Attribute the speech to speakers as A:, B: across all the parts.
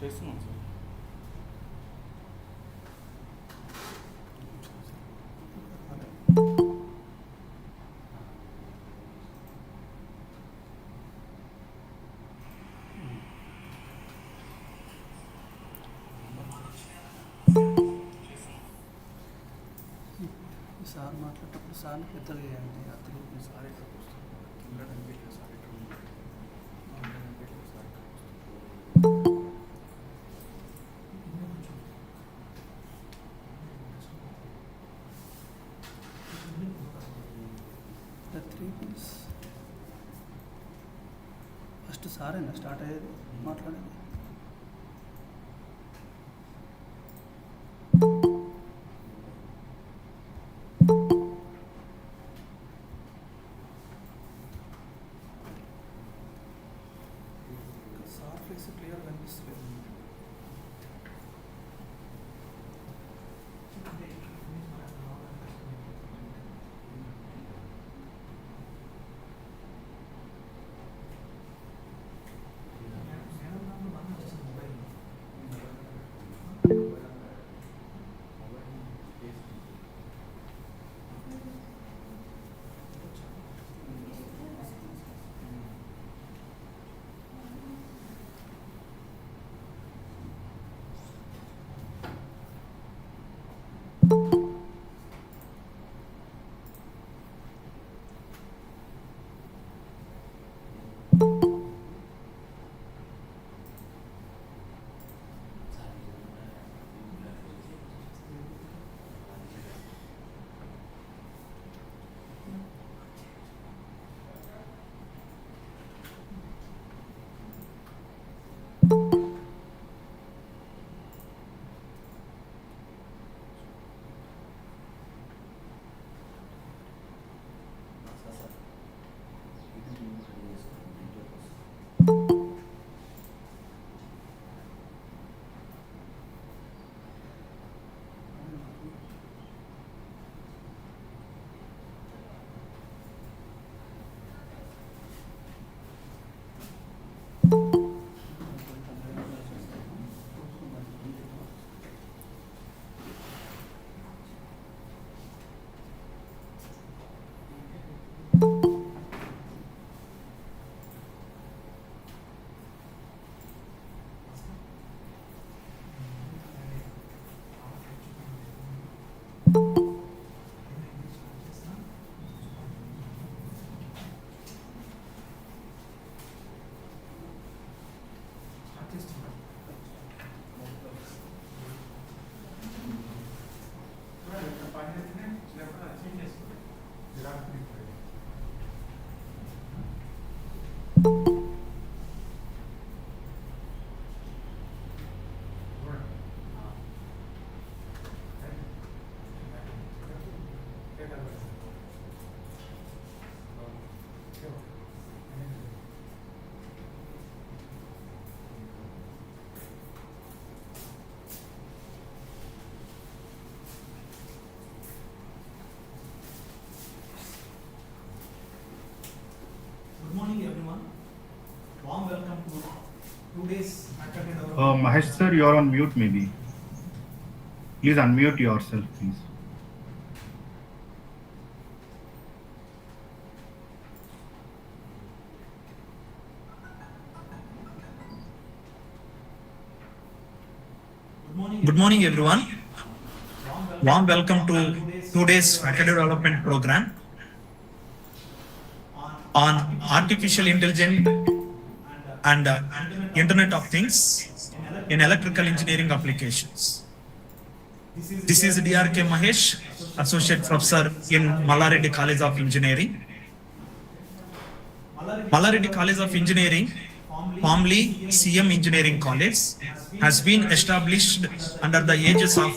A: చేస్తున్నాం sir.
B: Sir మాట్లాడేటప్పుడు సార్ని పెద్దలు చేయండి. అతను సార్ ఇక్కడ వస్తుంది. ఫస్ట్ సారేనా స్టార్ట్ అయ్యేది మాట్లాడేది? సార్ ఫేస్ క్లియర్ కనిపిస్తుంది.
C: Good morning, everyone. Warm welcome to today's Faculty Development.
D: Mahesh sir, you are on mute maybe. Please unmute yourself, please.
C: Good morning, everyone. Warm welcome to today's Faculty Development Program on artificial intelligence and Internet of Things in electrical engineering applications. This is DRK Mahesh, Associate Professor in Malla Reddy College of Engineering. Malla Reddy College of Engineering, formerly CM Engineering College, has been established under the aegis of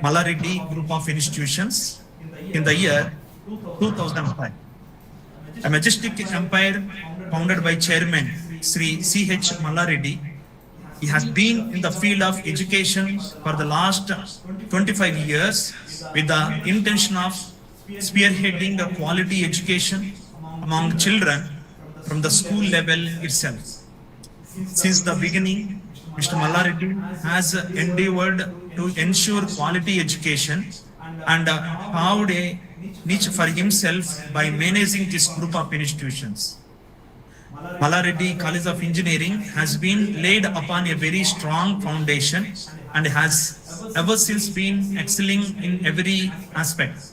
C: Malla Reddy Group of Institutions in the year 2005. A majestic empire founded by Chairman Sri C.H. Malla Reddy. He has been in the field of education for the last 25 years with the intention of spearheading the quality education among children from the school level itself. Since the beginning, Mr. Malla Reddy has endeavored to ensure quality education and carved a niche for himself by managing this group of institutions. Malla Reddy College of Engineering has been laid upon a very strong foundation and has ever since been excelling in every aspect.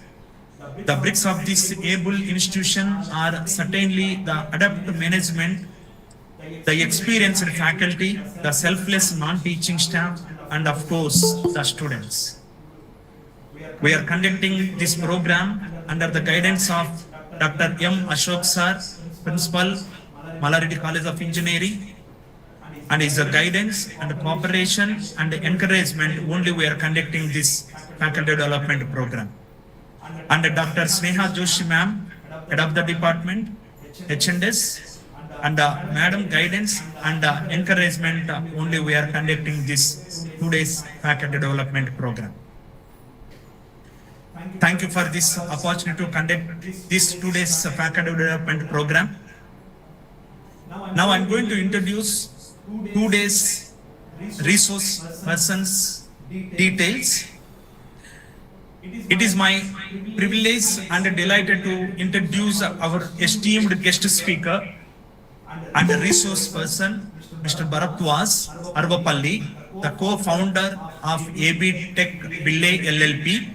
C: The bricks of this able institution are certainly the adept management, the experienced faculty, the selfless non-teaching staff, and of course, the students. We are conducting this program under the guidance of Dr. M. Ashok Sir, Principal, Malla Reddy College of Engineering, and his guidance and cooperation and encouragement only we are conducting this faculty development program. And Dr. Sneha Joshi ma'am, head of the department, H&S, and madam guidance and encouragement only we are conducting this 2 days faculty development program. Thank you for this opportunity to conduct this 2 days faculty development program. Now I'm going to introduce 2 days resource persons details. It is my privilege and delighted to introduce our esteemed guest speaker and resource person, Mr. Bharatwaj Arvapalli, the co-founder of AB Tech Bille LLP.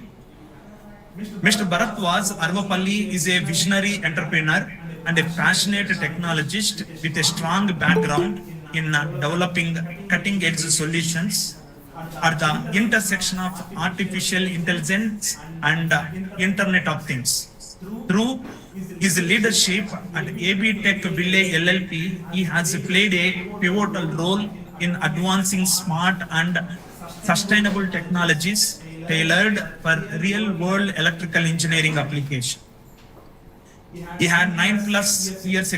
C: Mr. Bharatwaj Arvapalli is a visionary entrepreneur and a passionate technologist with a strong background in developing cutting-edge solutions at the intersection of artificial intelligence and Internet of Things. Through his leadership at AB Tech Bille LLP, he has played a pivotal role in advancing smart and sustainable technologies tailored for real-world electrical engineering application. He had 9+ years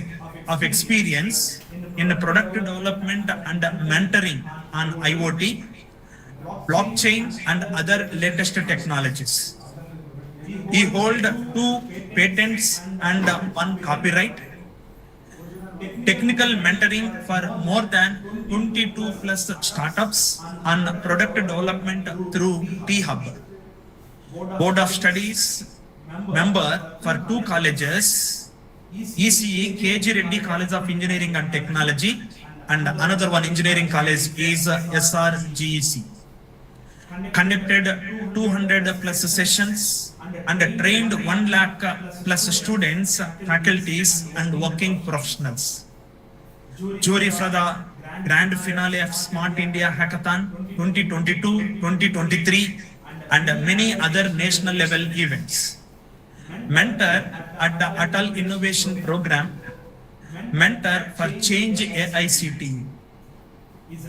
C: of experience in product development and mentoring on IoT, blockchain, and other latest technologies. He holds 2 patents and 1 copyright. Technical mentoring for more than 22+ startups on product development through T-Hub. Board of Studies member for 2 colleges, ECE KG Reddy College of Engineering and Technology, and another one engineering college is SRGEC. Conducted 200+ sessions and trained 1 lakh+ students, faculties, and working professionals. Jury for the grand finale of Smart India Hackathon 2022-2023 and many other national level events. Mentor at the Atal Innovation Program, mentor for Change AICT.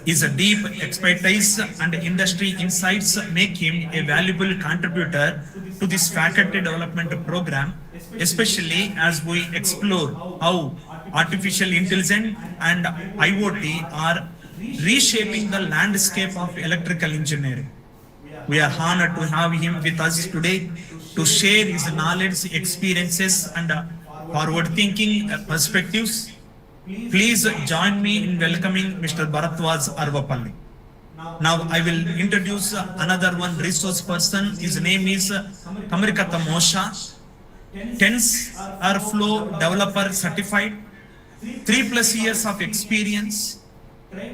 C: His deep expertise and industry insights make him a valuable contributor to this faculty development program, especially as we explore how artificial intelligence and IoT are reshaping the landscape of electrical engineering. We are honored to have him with us today to share his knowledge, experiences, and forward-thinking perspectives. Please join me in welcoming Mr. Bharatwaj Arvapalli. Now I will introduce another one resource person. His name is Kamarikata Mosha, TensorFlow developer certified, 3+ years of experience,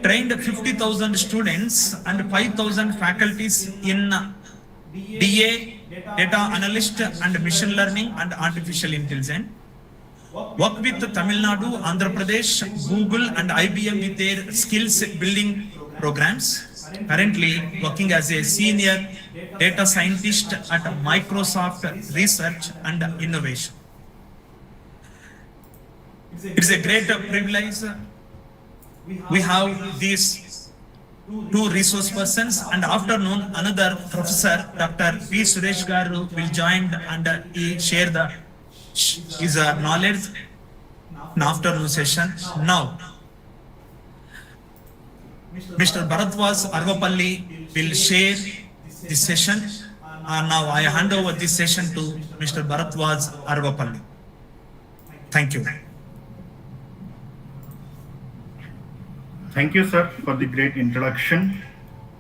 C: trained 50,000 students and 5,000 faculties in DA, data analyst, and machine learning and artificial intelligence. Work with Tamil Nadu, Andhra Pradesh, Google, and IBM with their skills building programs. Currently working as a senior data scientist at Microsoft Research and Innovation. It is a great privilege. We have these 2 resource persons, and afternoon another professor, Dr. P. Suresh Garu, will join and he share his knowledge in afternoon session. Now, Mr. Bharatwaj Arvapalli will share this session. Now I hand over this session to Mr. Bharatwaj Arvapalli. Thank you.
D: Thank you, sir, for the great introduction.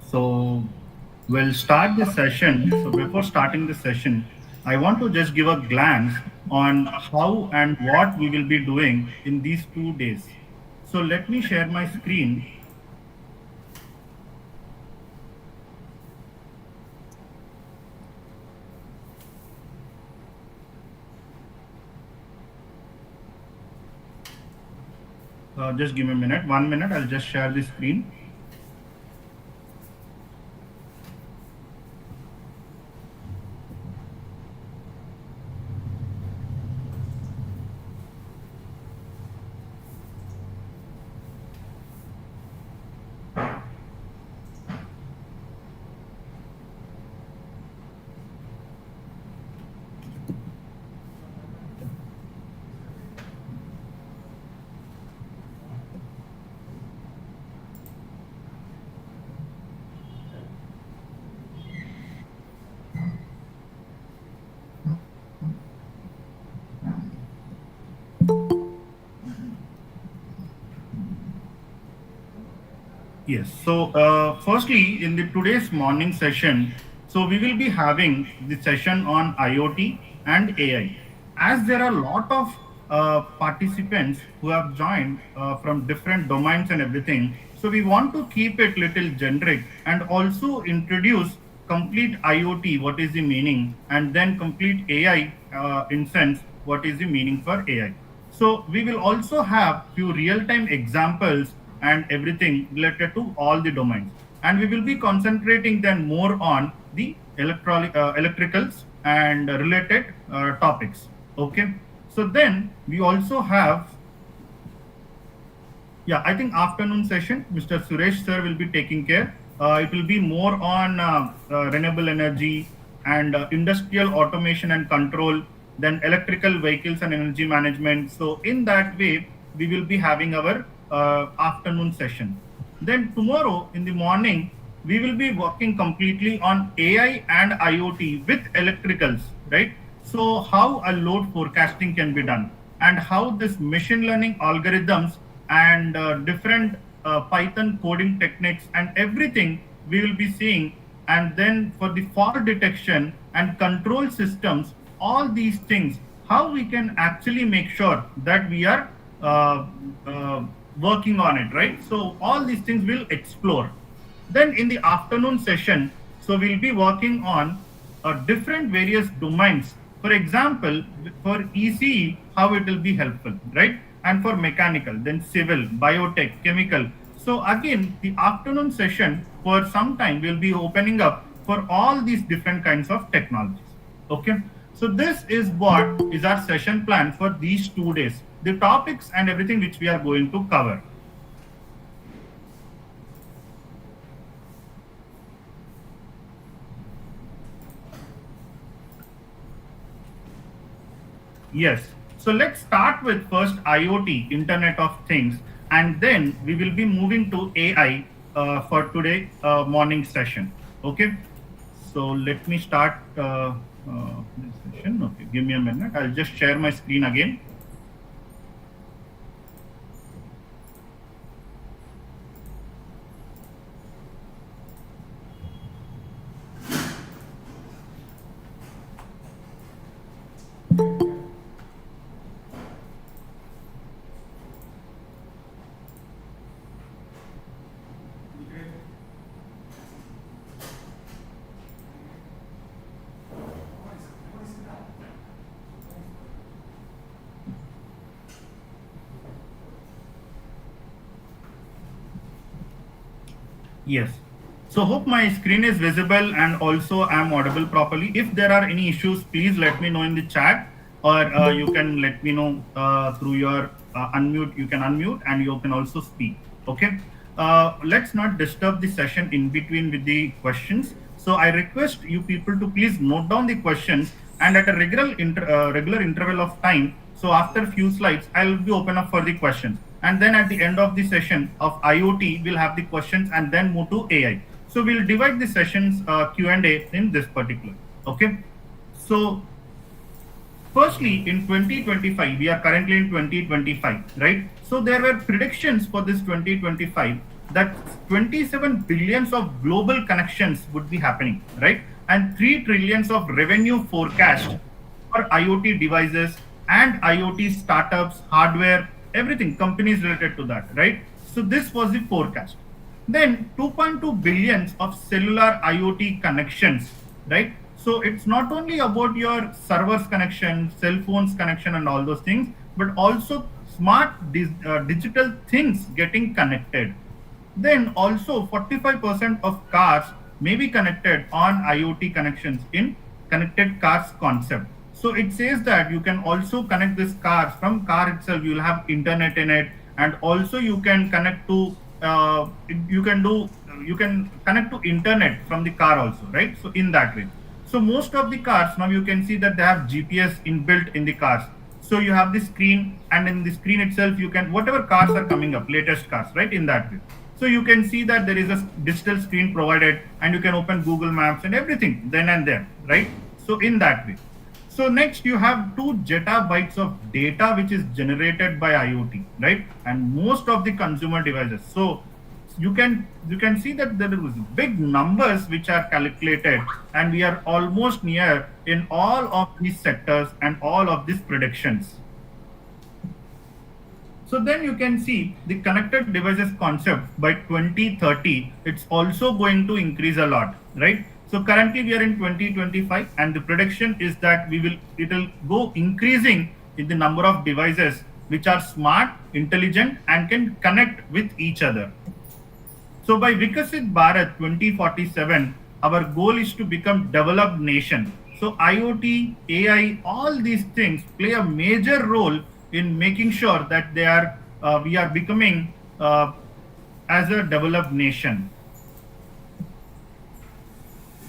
D: So, we'll start the session. So, before starting the session, I want to just give a glance on how and what we will be doing in these 2 days. So, let me share my screen. Just give me a minute, 1 minute, I'll just share the screen. Yes. So, firstly, in the today's morning session, so we will be having the session on IoT and AI. As there are a lot of participants who have joined from different domains and everything, so we want to keep it little generic and also introduce complete IoT, what is the meaning, and then complete AI in sense, what is the meaning for AI. So we will also have few real-time examples and everything related to all the domains. And we will be concentrating then more on the electricals and related topics. Okay. So then we also have, yeah, I think afternoon session, Mr. Suresh sir will be taking care. It will be more on renewable energy and industrial automation and control, then electrical vehicles and energy management. So in that way, we will be having our afternoon session. Then tomorrow in the morning, we will be working completely on AI and IoT with electricals, right? So how a load forecasting can be done and how this machine learning algorithms and different Python coding techniques and everything we will be seeing. And then for the fault detection and control systems, all these things, how we can actually make sure that we are working on it, right? So all these things we'll explore. Then in the afternoon session, so we'll be working on different various domains. For example, for ECE, how it will be helpful, right? And for mechanical, then civil, biotech, chemical. So again, the afternoon session for some time will be opening up for all these different kinds of technologies. Okay. So this is what is our session plan for these 2 days. The topics and everything which we are going to cover. Yes. So let's start with first IoT, Internet of Things, and then we will be moving to AI for today morning session. Okay. So let me start this session. Okay, give me a minute. I'll just share my screen again. Yes. So hope my screen is visible and also I'm audible properly. If there are any issues, please let me know in the chat, or you can let me know through your unmute. You can unmute and you can also speak. Okay. Let's not disturb the session in between with the questions. So I request you people to please note down the questions, and at a regular interval of time. So after a few slides, I'll be open up for the questions. And then at the end of the session of IoT, we'll have the questions and then move to AI. So we'll divide the sessions Q&A in this particular. Okay. So firstly, in 2025, we are currently in 2025, right? So there were predictions for this 2025 that 27 billions of global connections would be happening, right? And 3 trillions of revenue forecast for IoT devices and IoT startups, hardware, everything, companies related to that, right? So this was the forecast. Then 2.2 billions of cellular IoT connections, right? So it's not only about your servers connection, cell phones connection, and all those things, but also smart digital things getting connected. Then also 45% of cars may be connected on IoT connections in connected cars concept. So it says that you can also connect this cars from car itself. You will have internet in it, and also you can connect to you can connect to internet from the car also, right? So in that way. So most of the cars now you can see that they have GPS inbuilt in the cars. So you have the screen, and in the screen itself you can whatever cars are coming up, latest cars, right? In that way. So you can see that there is a digital screen provided, and you can open Google Maps and everything then and there, right? So in that way. So next you have 2 zettabytes of data which is generated by IoT, right? And most of the consumer devices. So you can see that there is big numbers which are calculated, and we are almost near in all of these sectors and all of these predictions. So then you can see the connected devices concept by 2030, it's also going to increase a lot, right? So currently we are in 2025, and the prediction is that it will go increasing in the number of devices which are smart, intelligent, and can connect with each other. So by Vikasit Bharat 2047, our goal is to become developed nation. So IoT, AI, all these things play a major role in making sure that we are becoming as a developed nation.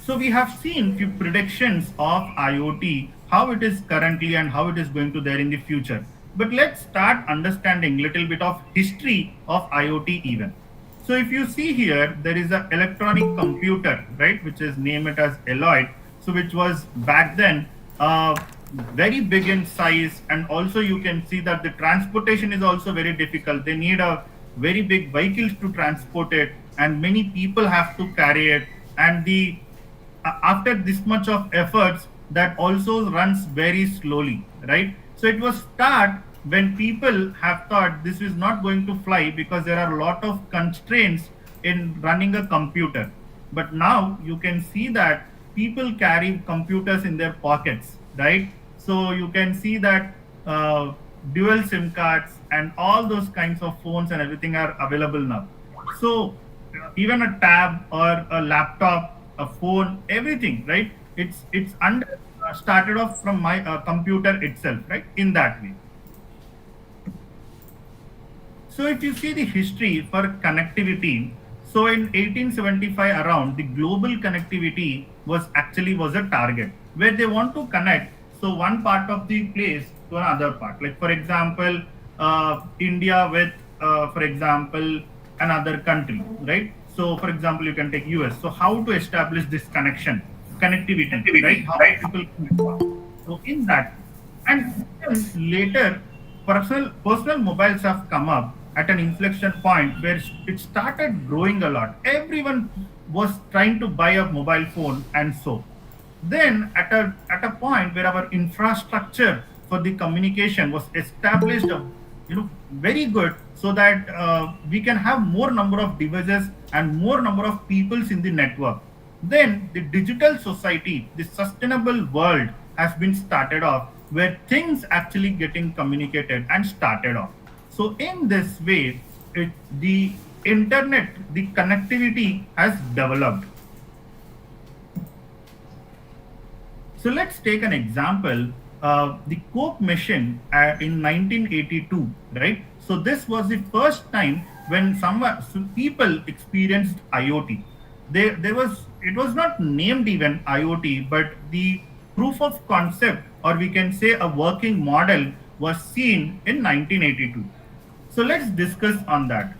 D: So we have seen few predictions of IoT, how it is currently and how it is going to there in the future. But let's start understanding little bit of history of IoT even. So if you see here, there is an electronic computer, right, which is named it as EOT. So which was back then very big in size, and also you can see that the transportation is also very difficult. They need a very big vehicles to transport it, and many people have to carry it. And after this much of efforts, that also runs very slowly, right? So it was start when people have thought this is not going to fly because there are a lot of constraints in running a computer. But now you can see that people carry computers in their pockets, right? So you can see that dual SIM cards and all those kinds of phones and everything are available now. So even a tab or a laptop, a phone, everything, right? It's started off from my computer itself, right? In that way. So if you see the history for connectivity, so in 1875 around, the global connectivity was a target where they want to connect. So one part of the place to another part, like for example, India with, for example, another country, right? So for example, you can take US. So how to establish this connectivity, right? How people connect. So in that, and later, personal mobiles have come up at an inflection point where it started growing a lot. Everyone was trying to buy a mobile phone, and so then at a point where our infrastructure for the communication was established, very good, so that we can have more number of devices and more number of peoples in the network. Then the digital society, the sustainable world has been started off, where things actually getting communicated and started off. So in this way, the internet, the connectivity has developed. So let's take an example, the Coke machine in 1982, right? So this was the first time when people experienced IoT. It was not named even IoT, but the proof of concept, or we can say a working model, was seen in 1982. So let's discuss on that.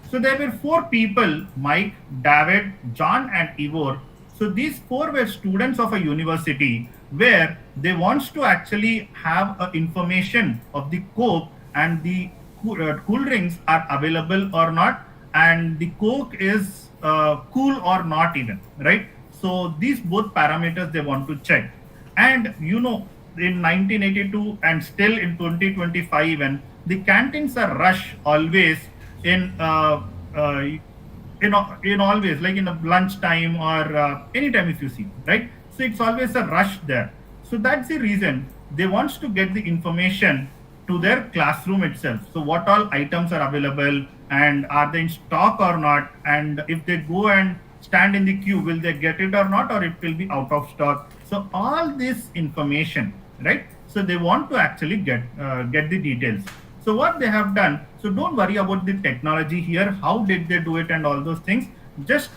D: So there were 4 people, Mike, David, John, and Ivor. So these four were students of a university where they wants to actually have information of the Coke and the cool drinks are available or not, and the Coke is cool or not even, right? So these both parameters they want to check. And in 1982 and still in 2025 even, the canteens are rush always in in always like in a lunch time or anytime if you see, right? So it's always a rush there. So that's the reason they wants to get the information to their classroom itself. So what all items are available and are they in stock or not, and if they go and stand in the queue, will they get it or not, or it will be out of stock. So all this information, right? So they want to actually get the details. So what they have done, so don't worry about the technology here, how did they do it and all those things. Just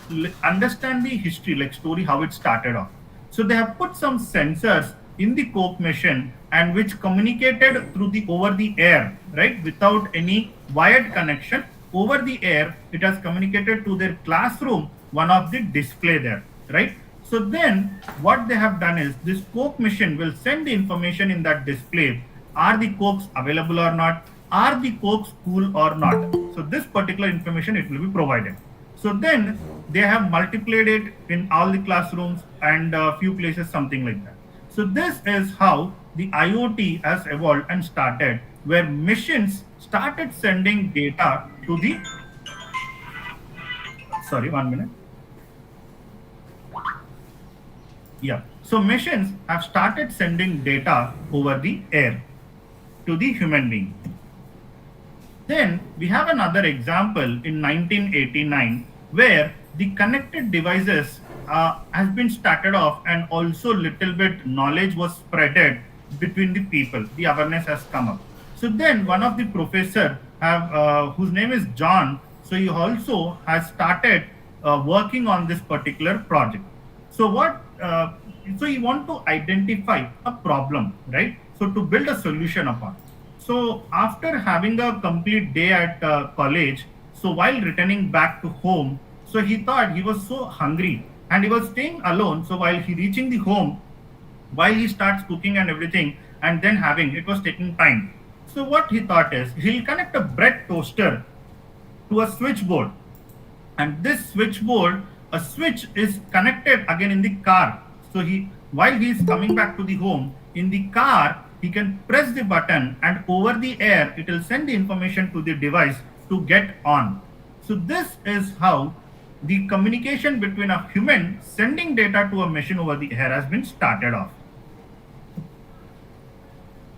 D: understand the history, like story, how it started off. So they have put some sensors in the Coke machine and which communicated through the over the air, right? Without any wired connection, over the air, it has communicated to their classroom, one of the display there, right? So then what they have done is this Coke machine will send the information in that display. Are the Cokes available or not? Are the Cokes cool or not? So this particular information it will be provided. So then they have multiplied it in all the classrooms and a few places, something like that. So this is how the IoT has evolved and started, where machines started sending data to the, sorry, 1 minute. Yeah, so machines have started sending data over the air to the human being. Then we have another example in 1989 where the connected devices has been started off, and also little bit knowledge was spreaded between the people. The awareness has come up. So then one of the professor whose name is John. So he also has started working on this particular project. So what? So you want to identify a problem, right? So to build a solution upon. So after having a complete day at college, so while returning back to home, so he thought he was so hungry and he was staying alone. So while he reaching the home, while he starts cooking and everything, and then having, it was taking time. So what he thought is he'll connect a bread toaster to a switchboard, and this switchboard, a switch is connected again in the car. So while he is coming back to the home, in the car, he can press the button and over the air, it will send the information to the device to get on. So this is how the communication between a human sending data to a machine over the air has been started off.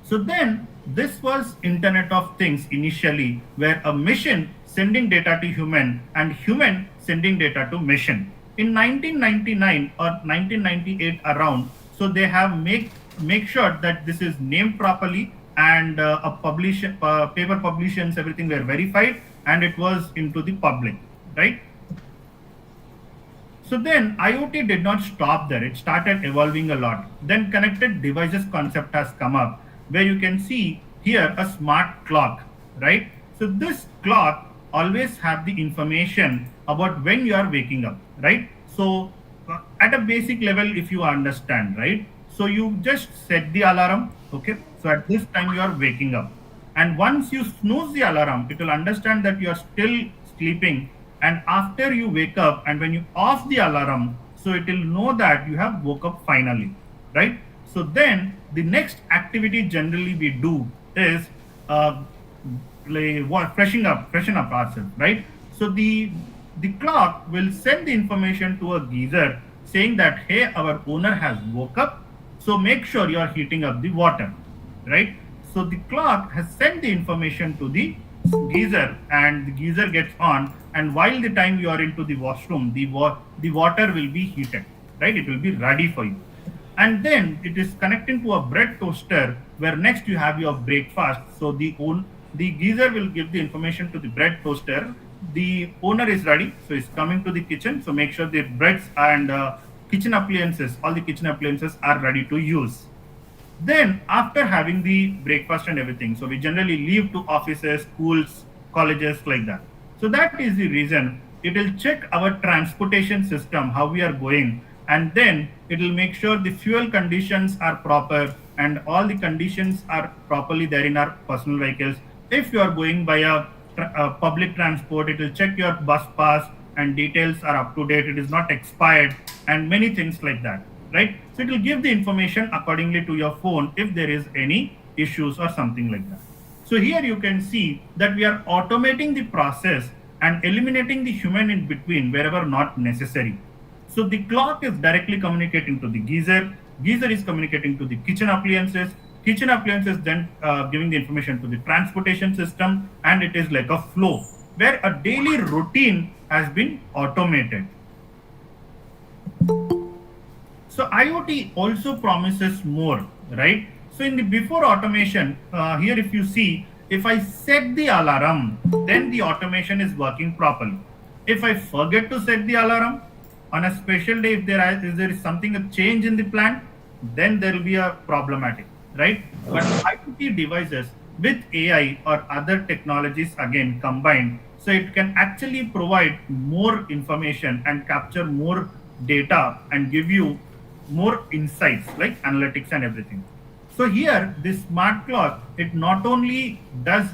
D: So then this was Internet of Things initially, where a machine sending data to human and human sending data to machine. In 1999 or 1998 around, so they have make sure that this is named properly, and paper publications, everything were verified, and it was into the public, right? So then IoT did not stop there. It started evolving a lot. Then connected devices concept has come up, where you can see here a smart clock, right? So this clock always have the information about when you are waking up, right? So at a basic level, if you understand, right? So you just set the alarm, okay? So at this time you are waking up. And once you snooze the alarm, it will understand that you are still sleeping. And after you wake up and when you off the alarm, so it will know that you have woke up finally, right? So then the next activity generally we do is freshen up ourselves, right? So the clock will send the information to a geyser saying that, hey, our owner has woke up, so make sure you are heating up the water, right? So the clock has sent the information to the geyser, and the geyser gets on, and while the time you are into the washroom, the water will be heated, right? It will be ready for you. And then it is connecting to a bread toaster, where next you have your breakfast. So the geyser will give the information to the bread toaster. The owner is ready, so he's coming to the kitchen. So make sure the breads and kitchen appliances, all the kitchen appliances are ready to use. Then after having the breakfast and everything, so we generally leave to offices, schools, colleges, like that. So that is the reason it will check our transportation system, how we are going, and then it will make sure the fuel conditions are proper and all the conditions are properly there in our personal vehicles. If you are going by a public transport, it will check your bus pass and details are up to date, it is not expired, and many things like that, right? So it will give the information accordingly to your phone if there is any issues or something like that. So here you can see that we are automating the process and eliminating the human in between wherever not necessary. So the clock is directly communicating to the geyser, geyser is communicating to the kitchen appliances then giving the information to the transportation system, and it is like a flow where a daily routine has been automated. So IoT also promises more, right? So in the before automation, here if you see, if I set the alarm, then the automation is working properly. If I forget to set the alarm on a special day, if there is something, a change in the plan, then there will be a problematic, right? But IoT devices with AI or other technologies again combined, so it can actually provide more information and capture more data and give you more insights like analytics and everything. So here, this smart clock, it not only does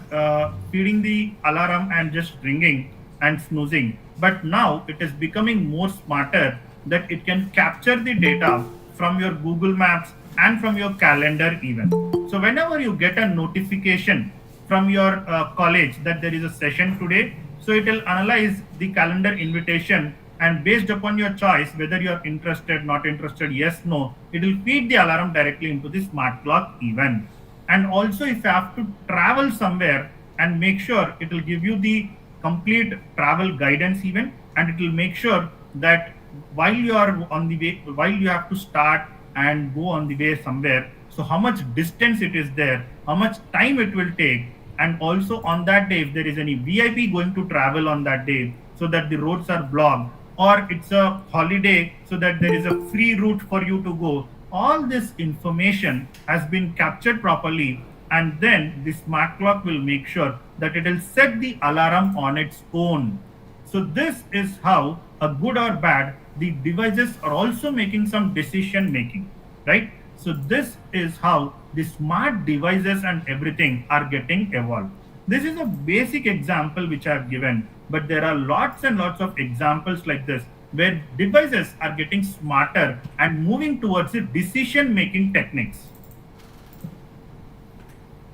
D: feeding the alarm and just ringing and snoozing, but now it is becoming more smarter that it can capture the data from your Google Maps and from your calendar even. So whenever you get a notification from your college that there is a session today, so it will analyze the calendar invitation, and based upon your choice, whether you are interested, not interested, yes, no, it will feed the alarm directly into the smart clock even. And also if you have to travel somewhere, and make sure it will give you the complete travel guidance even, and it will make sure that while you are on the way, while you have to start and go on the way somewhere, so how much distance it is there, how much time it will take, and also on that day if there is any VIP going to travel on that day, so that the roads are blocked, or it's a holiday so that there is a free route for you to go. All this information has been captured properly, and then the smart clock will make sure that it will set the alarm on its own. So this is how, a good or bad, the devices are also making some decision making, right? So this is how the smart devices and everything are getting evolved. This is a basic example which I have given, but there are lots and lots of examples like this where devices are getting smarter and moving towards the decision making techniques.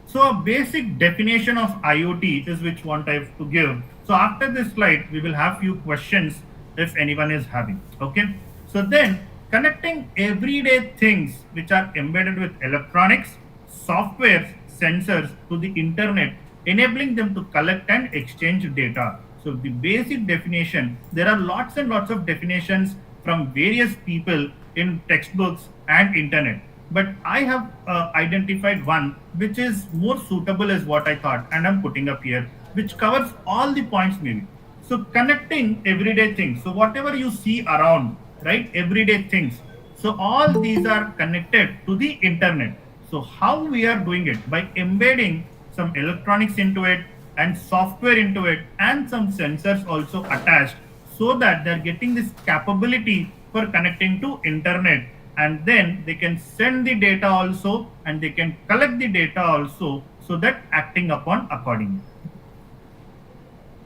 D: So a basic definition of IoT is which one I have to give. So after this slide, we will have few questions if anyone is having. Okay. So then connecting everyday things which are embedded with electronics, software, sensors to the internet, enabling them to collect and exchange data. So the basic definition, there are lots and lots of definitions from various people in textbooks and internet. But I have identified one which is more suitable as what I thought, and I'm putting up here, which covers all the points maybe. So connecting everyday things. So whatever you see around, right, everyday things. So all these are connected to the internet. So how we are doing it? By embedding some electronics into it and software into it and some sensors also attached, so that they're getting this capability for connecting to internet, and then they can send the data also and they can collect the data also, so that acting upon accordingly.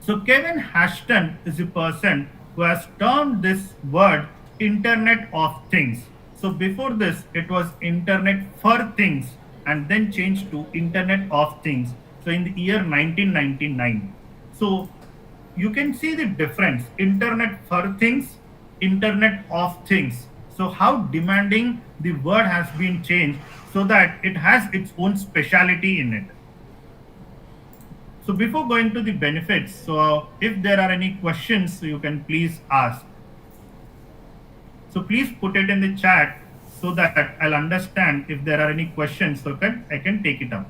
D: So Kevin Ashton is the person who has termed this word Internet of Things. So before this, it was Internet for Things, and then changed to Internet of Things. So in the year 1999. So you can see the difference, Internet for Things, Internet of Things. So how demanding the word has been changed, so that it has its own speciality in it. So before going to the benefits, so if there are any questions, so you can please ask. So please put it in the chat so that I'll understand if there are any questions, so I can take it up.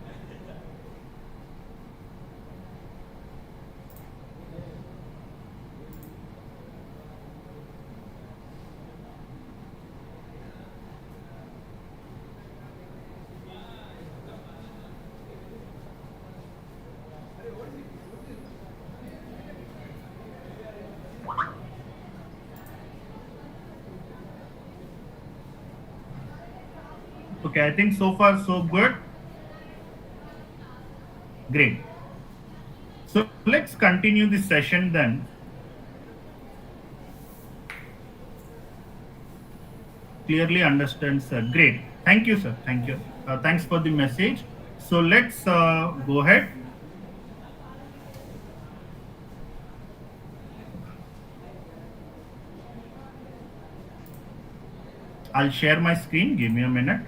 D: Okay, I think so far so good. Great. So let's continue this session then. Clearly understands, sir. Great. Thank you, sir. Thank you. Thanks for the message. So let's go ahead. I'll share my screen. Give me a minute.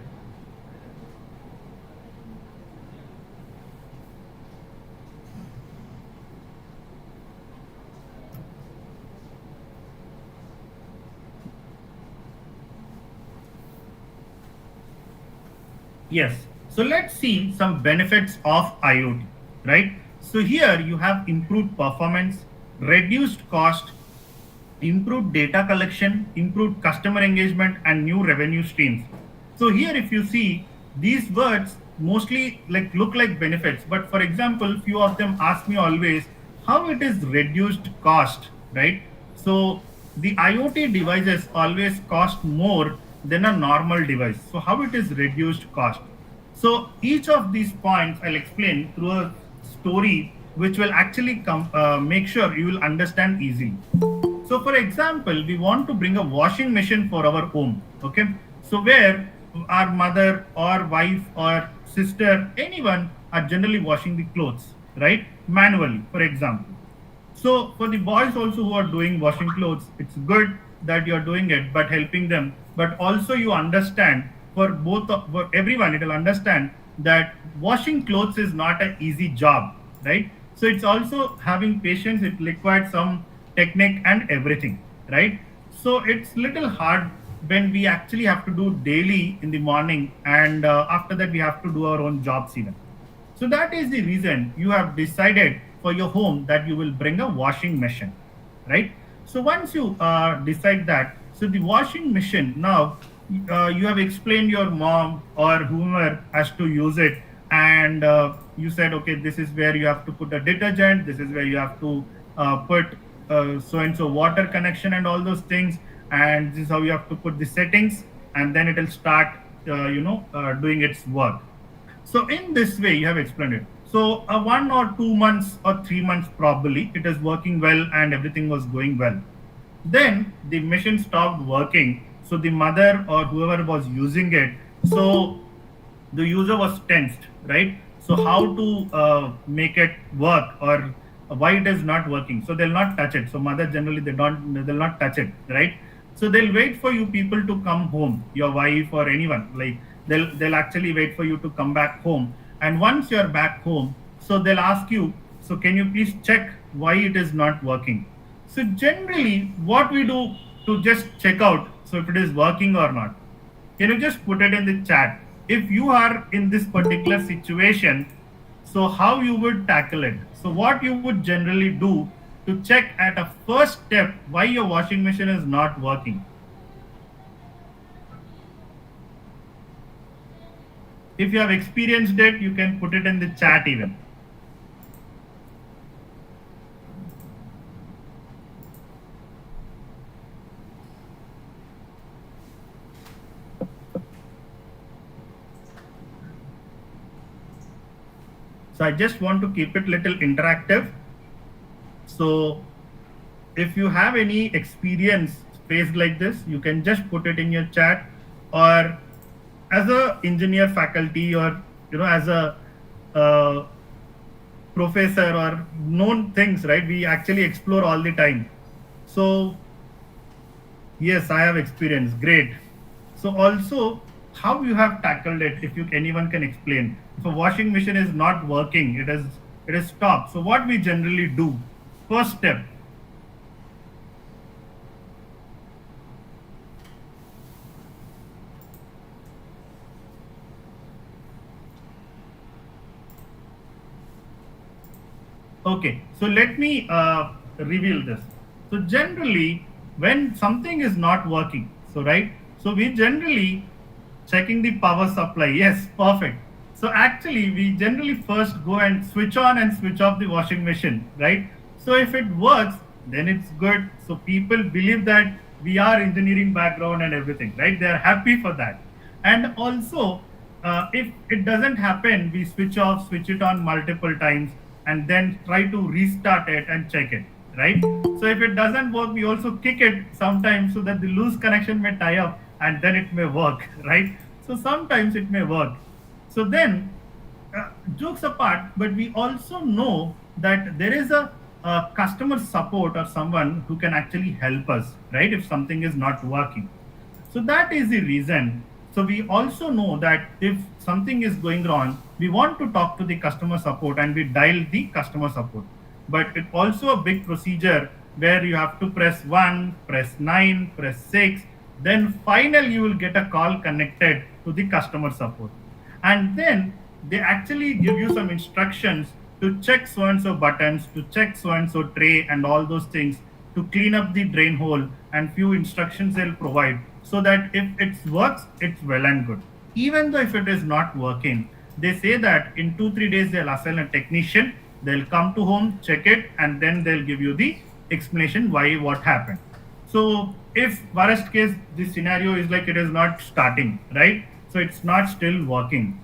D: Yes. So let's see some benefits of IoT, right? So here you have improved performance, reduced cost, improved data collection, improved customer engagement, and new revenue streams. So here, if you see, these words mostly like look like benefits, but for example, few of them ask me always how it is reduced cost, right? So the IoT devices always cost more than a normal device. So how it is reduced cost? So each of these points I'll explain through a story which will actually make sure you will understand easily. So for example, we want to bring a washing machine for our home. Okay. So where our mother or wife or sister, anyone are generally washing the clothes, right? Manually, for example. So for the boys also who are doing washing clothes, it's good that you're doing it, but helping them. But also you understand for everyone, it will understand that washing clothes is not an easy job, right? So it's also having patience. It requires some technique and everything, right? So it's little hard when we actually have to do daily in the morning, and after that we have to do our own jobs even. So that is the reason you have decided for your home that you will bring a washing machine, right? So once you decide that, so the washing machine now, you have explained your mom or whomever has to use it, and you said, okay, this is where you have to put a detergent, this is where you have to put so and so water connection and all those things, and this is how you have to put the settings, and then it will start doing its work. So in this way you have explained it. So 1 or 2 months or 3 months probably it is working well and everything was going well. Then the machine stopped working. So the mother or whoever was using it, so the user was tensed, right? So how to make it work, or why it is not working? So they'll not touch it. So mother generally they'll not touch it, right? So they'll wait for you people to come home, your wife or anyone. Like they'll actually wait for you to come back home. And once you're back home, so they'll ask you, so can you please check why it is not working? So generally what we do to just check out, so if it is working or not, can you just put it in the chat? If you are in this particular situation, so how you would tackle it? So what you would generally do to check at a first step why your washing machine is not working? If you have experienced it, you can put it in the chat even. So I just want to keep it little interactive. So if you have any experience faced like this, you can just put it in your chat, or as a engineer faculty, or as a professor or known things, right? We actually explore all the time. So yes, I have experience. Great. So also how you have tackled it, if anyone can explain. If a washing machine is not working, it is stopped. So what we generally do, first step. Okay, so let me reveal this. So generally, when something is not working, so right, so we generally checking the power supply. Yes, perfect. So actually, we generally first go and switch on and switch off the washing machine, right? So if it works, then it's good. So people believe that we are engineering background and everything, right? They are happy for that. And also, if it doesn't happen, we switch off, switch it on multiple times, and then try to restart it and check it, right? So if it doesn't work, we also kick it sometimes so that the loose connection may tie up and then it may work, right? So sometimes it may work. So then, jokes apart, but we also know that there is a customer support or someone who can actually help us, right? If something is not working. So that is the reason. So we also know that if something is going wrong, we want to talk to the customer support and we dial the customer support. But it also a big procedure where you have to press 1, press 9, press 6, then finally you will get a call connected to the customer support. And then they actually give you some instructions to check so and so buttons, to check so and so tray and all those things, to clean up the drain hole, and few instructions they'll provide, so that if it works, it's well and good. Even though if it is not working, they say that in 2-3 days they'll assign a technician, they'll come to home, check it, and then they'll give you the explanation why what happened. So if worst case the scenario is like it is not starting, right? So it's not still working,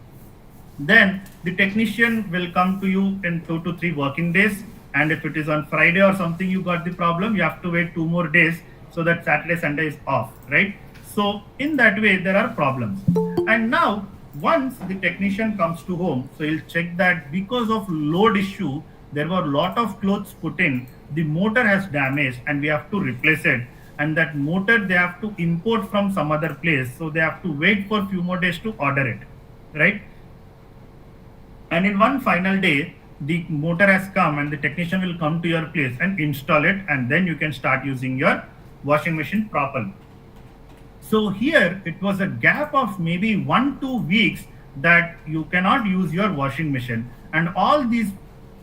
D: then the technician will come to you in 2 to 3 working days. And if it is on Friday or something you got the problem, you have to wait 2 more days, so that Saturday, Sunday is off, right? So in that way there are problems. And now once the technician comes to home, so he'll check that because of load issue, there were a lot of clothes put in, the motor has damaged and we have to replace it. And that motor they have to import from some other place, so they have to wait for few more days to order it, right? And in one final day, the motor has come and the technician will come to your place and install it, and then you can start using your washing machine properly. So here it was a gap of maybe 1-2 weeks that you cannot use your washing machine, and all these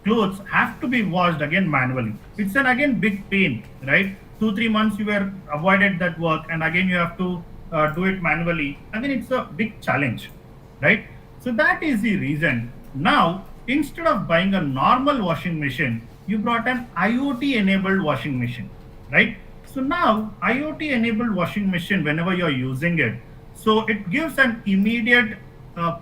D: clothes have to be washed again manually. It's an again big pain, right? 2-3 months you were avoided that work, and again you have to do it manually. Again, it's a big challenge, right? So that is the reason. Now, instead of buying a normal washing machine, you brought an IoT enabled washing machine, right? So now IoT enabled washing machine, whenever you're using it, so it gives an immediate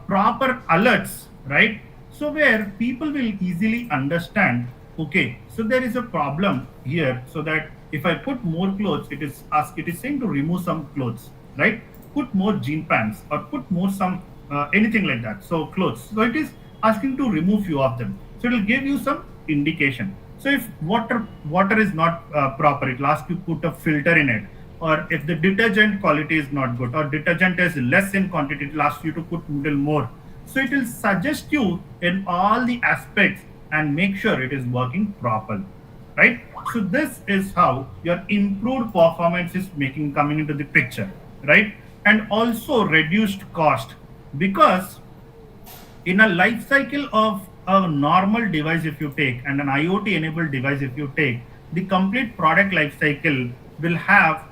D: proper alerts, right? So where people will easily understand, okay, so there is a problem here, so that if I put more clothes, it is saying to remove some clothes, right? Put more jean pants or put more some anything like that. So clothes. So it is asking to remove few of them. So it will give you some indication. So if water is not proper, it will ask you put a filter in it. Or if the detergent quality is not good, or detergent is less in quantity, it will ask you to put little more. So it will suggest you in all the aspects and make sure it is working properly, right? So this is how your improved performance is coming into the picture, right? And also reduced cost, because in a life cycle of a normal device if you take and an IoT enabled device if you take, the complete product life cycle will have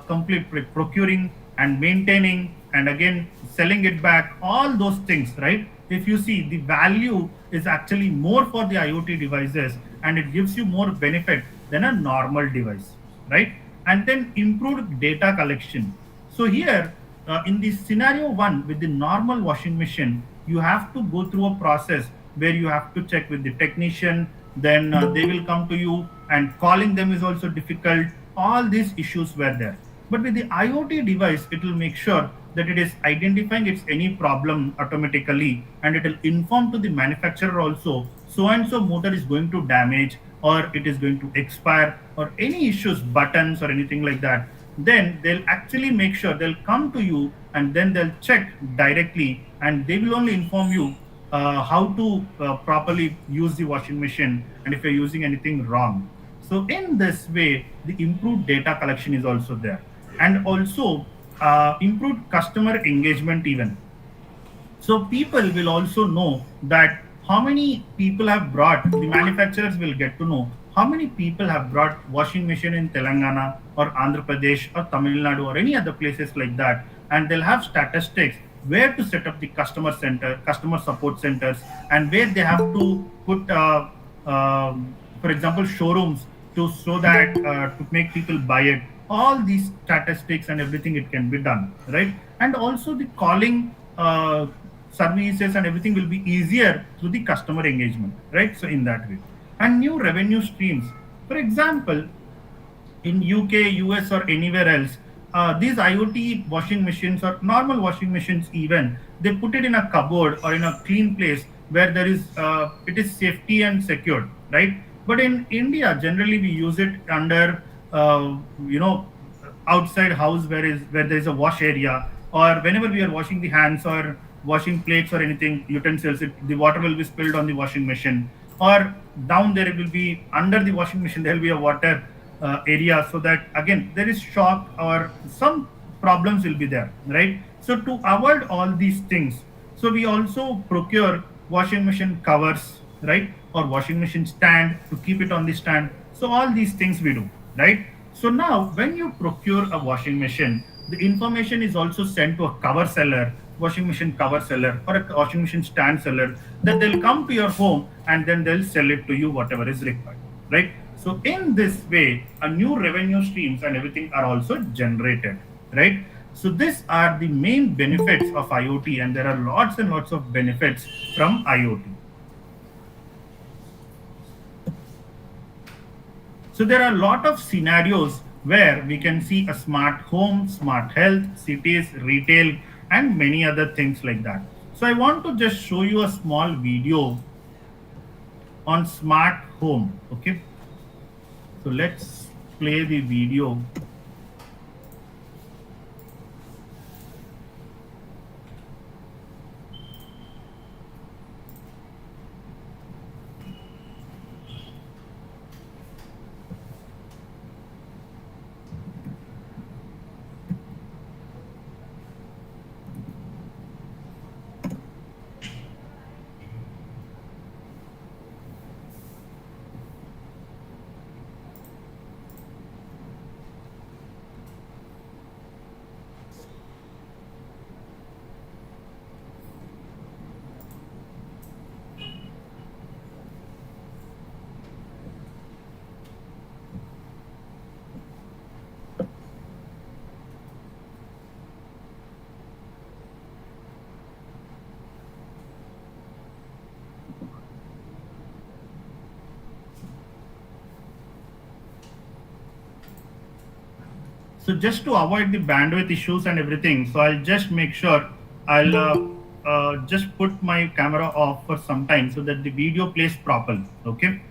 D: complete procuring and maintaining and again selling it back, all those things, right? If you see, the value is actually more for the IoT devices and it gives you more benefit than a normal device, right? And then improved data collection. So here in the scenario 1 with the normal washing machine, you have to go through a process where you have to check with the technician, then they will come to you, and calling them is also difficult. All these issues were there. But with the IoT device, it will make sure that it is identifying its any problem automatically, and it will inform to the manufacturer also, so and so motor is going to damage, or it is going to expire, or any issues, buttons or anything like that. Then they'll actually make sure they'll come to you and then they'll check directly, and they will only inform you how to properly use the washing machine and if you're using anything wrong. So in this way, the improved data collection is also there, and also improved customer engagement even. So people will also know that how many people have brought, the manufacturers will get to know how many people have brought washing machine in Telangana or Andhra Pradesh or Tamil Nadu or any other places like that, and they'll have statistics where to set up the customer support centers, and where they have to put, for example, showrooms to so that to make people buy it. All these statistics and everything, it can be done, right? And also the calling services and everything will be easier through the customer engagement, right? So in that way, and new revenue streams. For example, in UK, US, or anywhere else, these IoT washing machines or normal washing machines, even they put it in a cupboard or in a clean place where there is it is safety and secured, right? But in India, generally we use it under you know outside house where there is a wash area, or whenever we are washing the hands or washing plates or anything utensils, the water will be spilled on the washing machine, or down there it will be under the washing machine there will be a water area, so that again there is shock or some problems will be there, right? So to avoid all these things, so we also procure washing machine covers, right, or washing machine stand to keep it on the stand. So all these things we do, right? So now when you procure a washing machine, the information is also sent to a cover seller, washing machine cover seller, or a washing machine stand seller, that they'll come to your home and then they'll sell it to you whatever is required, right? So in this way, a new revenue streams and everything are also generated, right? So these are the main benefits of IoT, and there are lots and lots of benefits from IoT. So there are a lot of scenarios where we can see a smart home, smart health, cities, retail, and many other things like that. So I want to just show you a small video on smart home. Okay. So let's play the video. So just to avoid the bandwidth issues and everything, so I'll just make sure I'll just put my camera off for some time so that the video plays properly. Okay.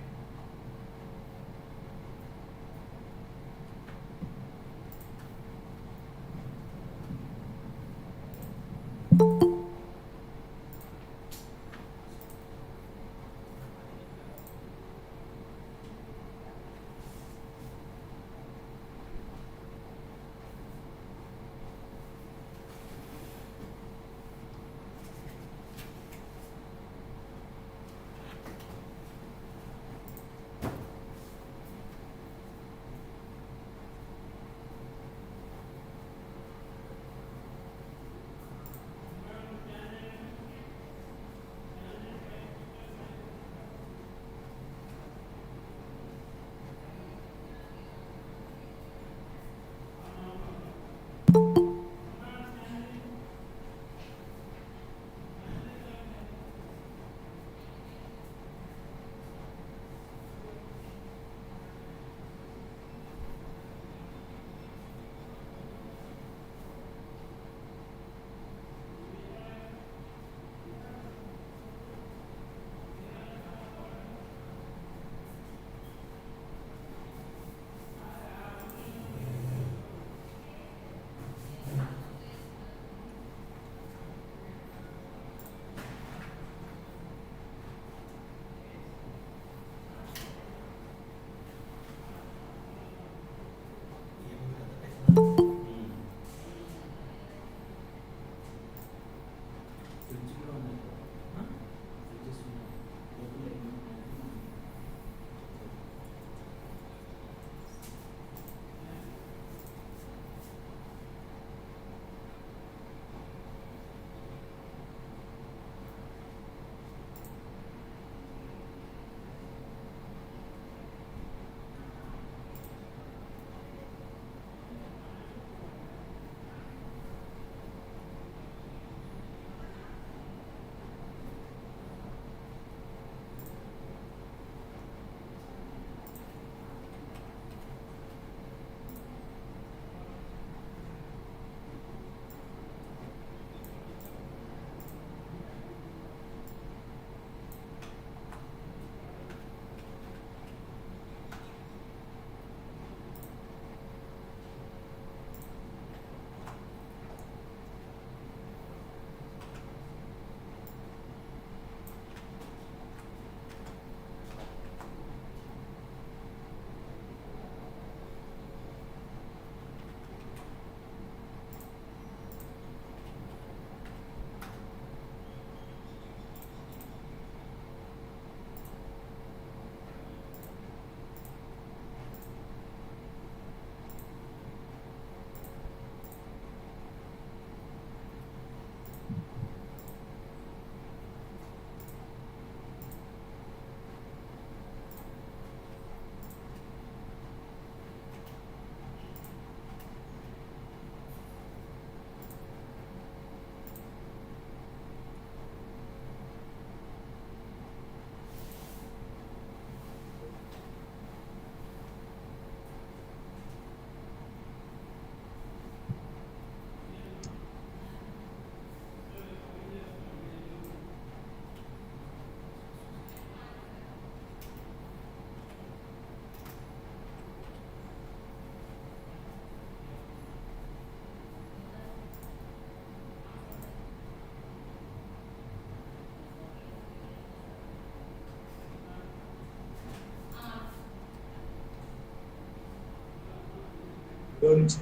A: నుంచి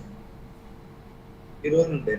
A: ఈ రోజు నుండే.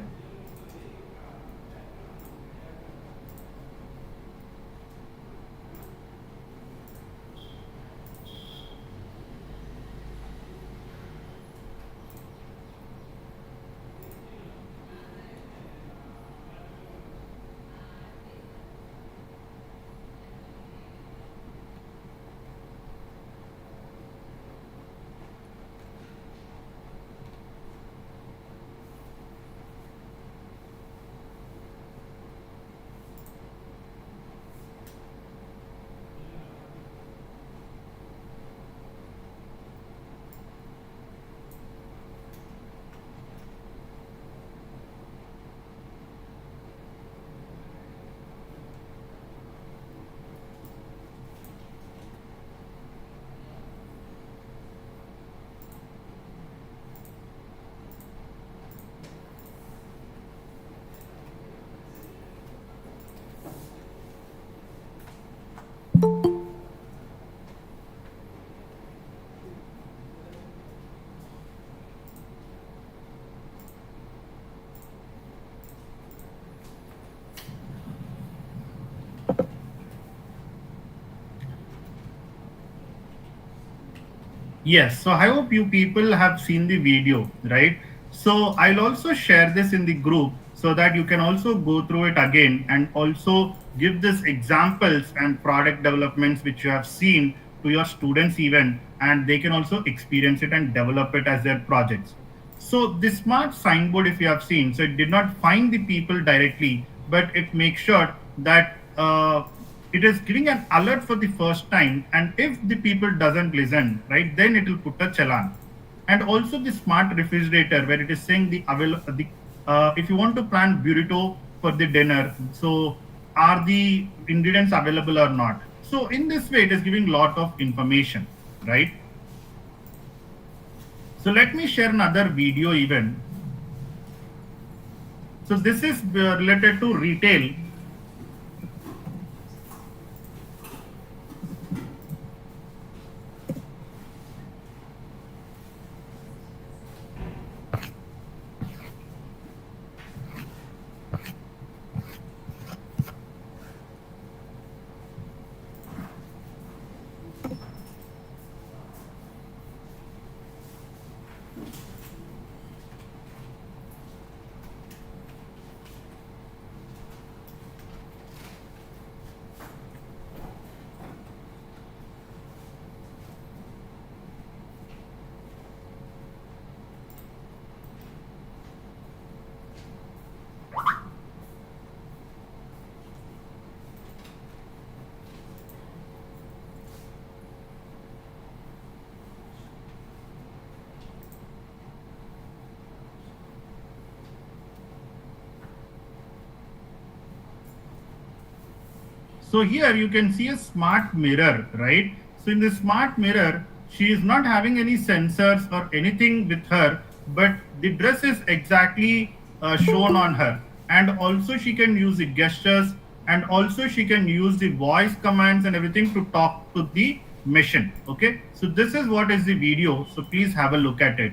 D: Yes, so I hope you people have seen the video, right? So I'll also share this in the group so that you can also go through it again and also give this examples and product developments which you have seen to your students even, and they can also experience it and develop it as their projects. So the smart signboard, if you have seen, so it did not find the people directly, but it makes sure that it is giving an alert for the first time, and if the people doesn't listen, right, then it will put a challan. And also the smart refrigerator, where it is saying if you want to plan burrito for the dinner, so are the ingredients available or not? So in this way, it is giving lot of information, right? So let me share another video even. So this is related to retail. So here you can see a smart mirror, right? So in the smart mirror, she is not having any sensors or anything with her, but the dress is exactly shown on her. And also she can use the gestures, and also she can use the voice commands and everything to talk to the machine. Okay, so this is what is the video. So please have a look at it.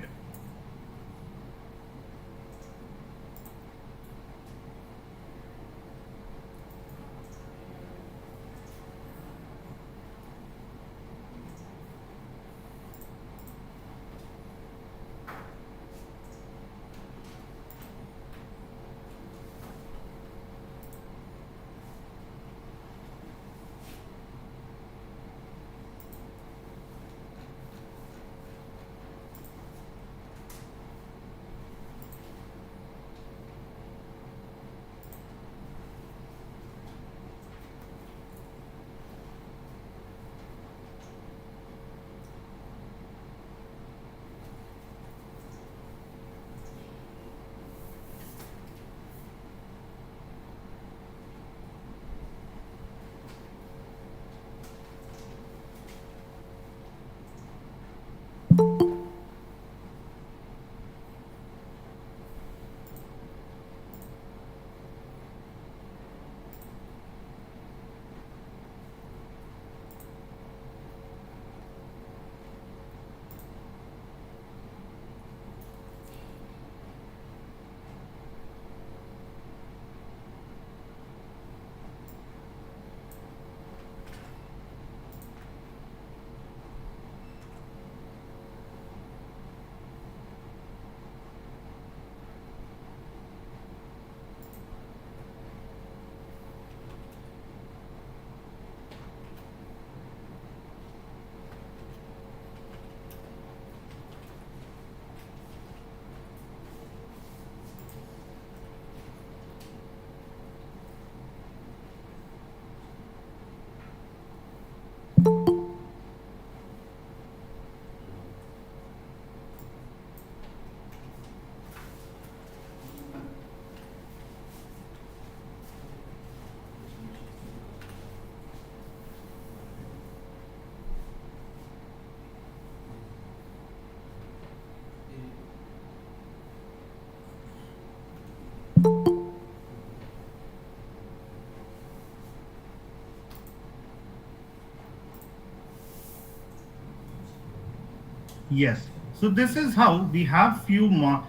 D: Yes. So this is how we have few more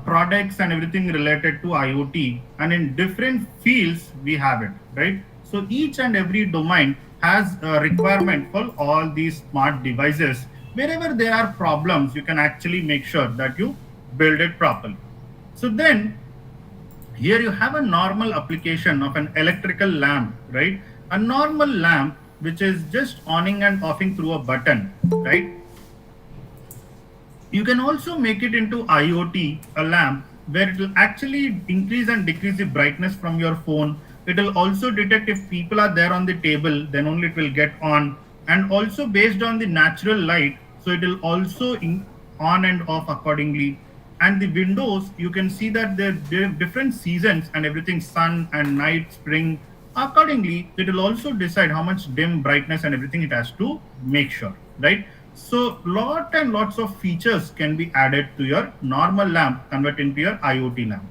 D: products and everything related to IoT, and in different fields we have it, right? So each and every domain has a requirement for all these smart devices. Wherever there are problems, you can actually make sure that you build it properly. So then here you have a normal application of an electrical lamp, right? A normal lamp which is just on and offing through a button, right? You can also make it into IoT, a lamp, where it will actually increase and decrease the brightness from your phone. It will also detect if people are there on the table, then only it will get on. And also based on the natural light, so it will also on and off accordingly. And the windows, you can see that there are different seasons and everything, sun and night, spring. Accordingly, it will also decide how much dim brightness and everything it has to make sure, right? So lot and lots of features can be added to your normal lamp, convert into your IoT lamp.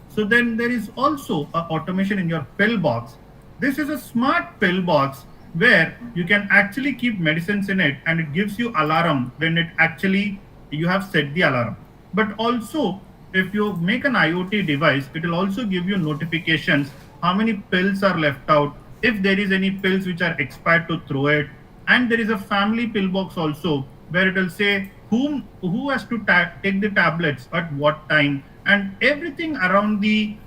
D: So then there is also a automation in your pill box. This is a smart pill box where you can actually keep medicines in it, and it gives you alarm when it actually you have set the alarm. But also if you make an IoT device, it will also give you notifications how many pills are left out, if there is any pills which are expired to throw it. And there is a family pill box also where it will say who has to take the tablets at what time, and everything around the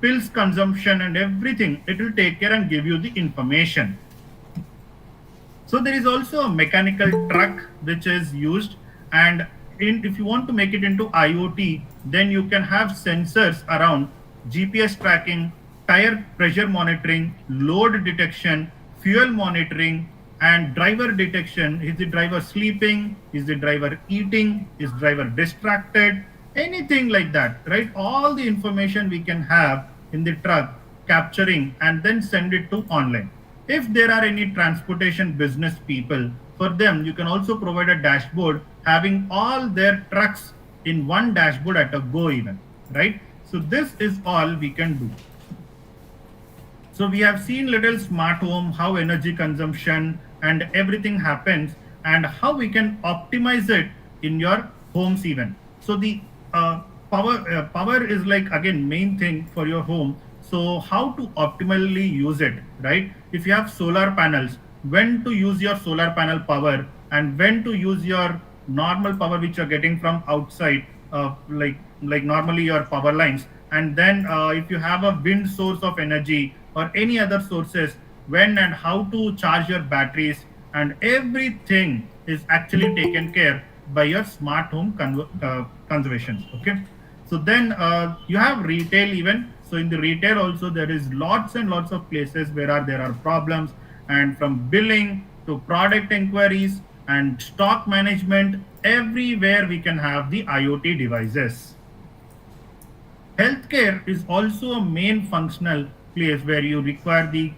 D: pills consumption and everything, it will take care and give you the information. So there is also a mechanical truck which is used, and if you want to make it into IoT, then you can have sensors around GPS tracking, tire pressure monitoring, load detection, fuel monitoring, and driver detection. Is the driver sleeping? Is the driver eating? Is driver distracted? Anything like that, right? All the information we can have in the truck, capturing and then send it to online. If there are any transportation business people, for them you can also provide a dashboard having all their trucks in one dashboard at a go even, right? So this is all we can do. So we have seen little smart home, how energy consumption and everything happens, and how we can optimize it in your homes even. So the power is like again main thing for your home. So how to optimally use it, right? If you have solar panels, when to use your solar panel power and when to use your normal power which you're getting from outside, like normally your power lines. And then if you have a wind source of energy or any other sources, when and how to charge your batteries, and everything is actually taken care by your smart home conservations. Okay, so then you have retail even. So in the retail also there is lots and lots of places where there are problems, and from billing to product inquiries and stock management, everywhere we can have the IoT devices. Healthcare is also a main functional place where you require the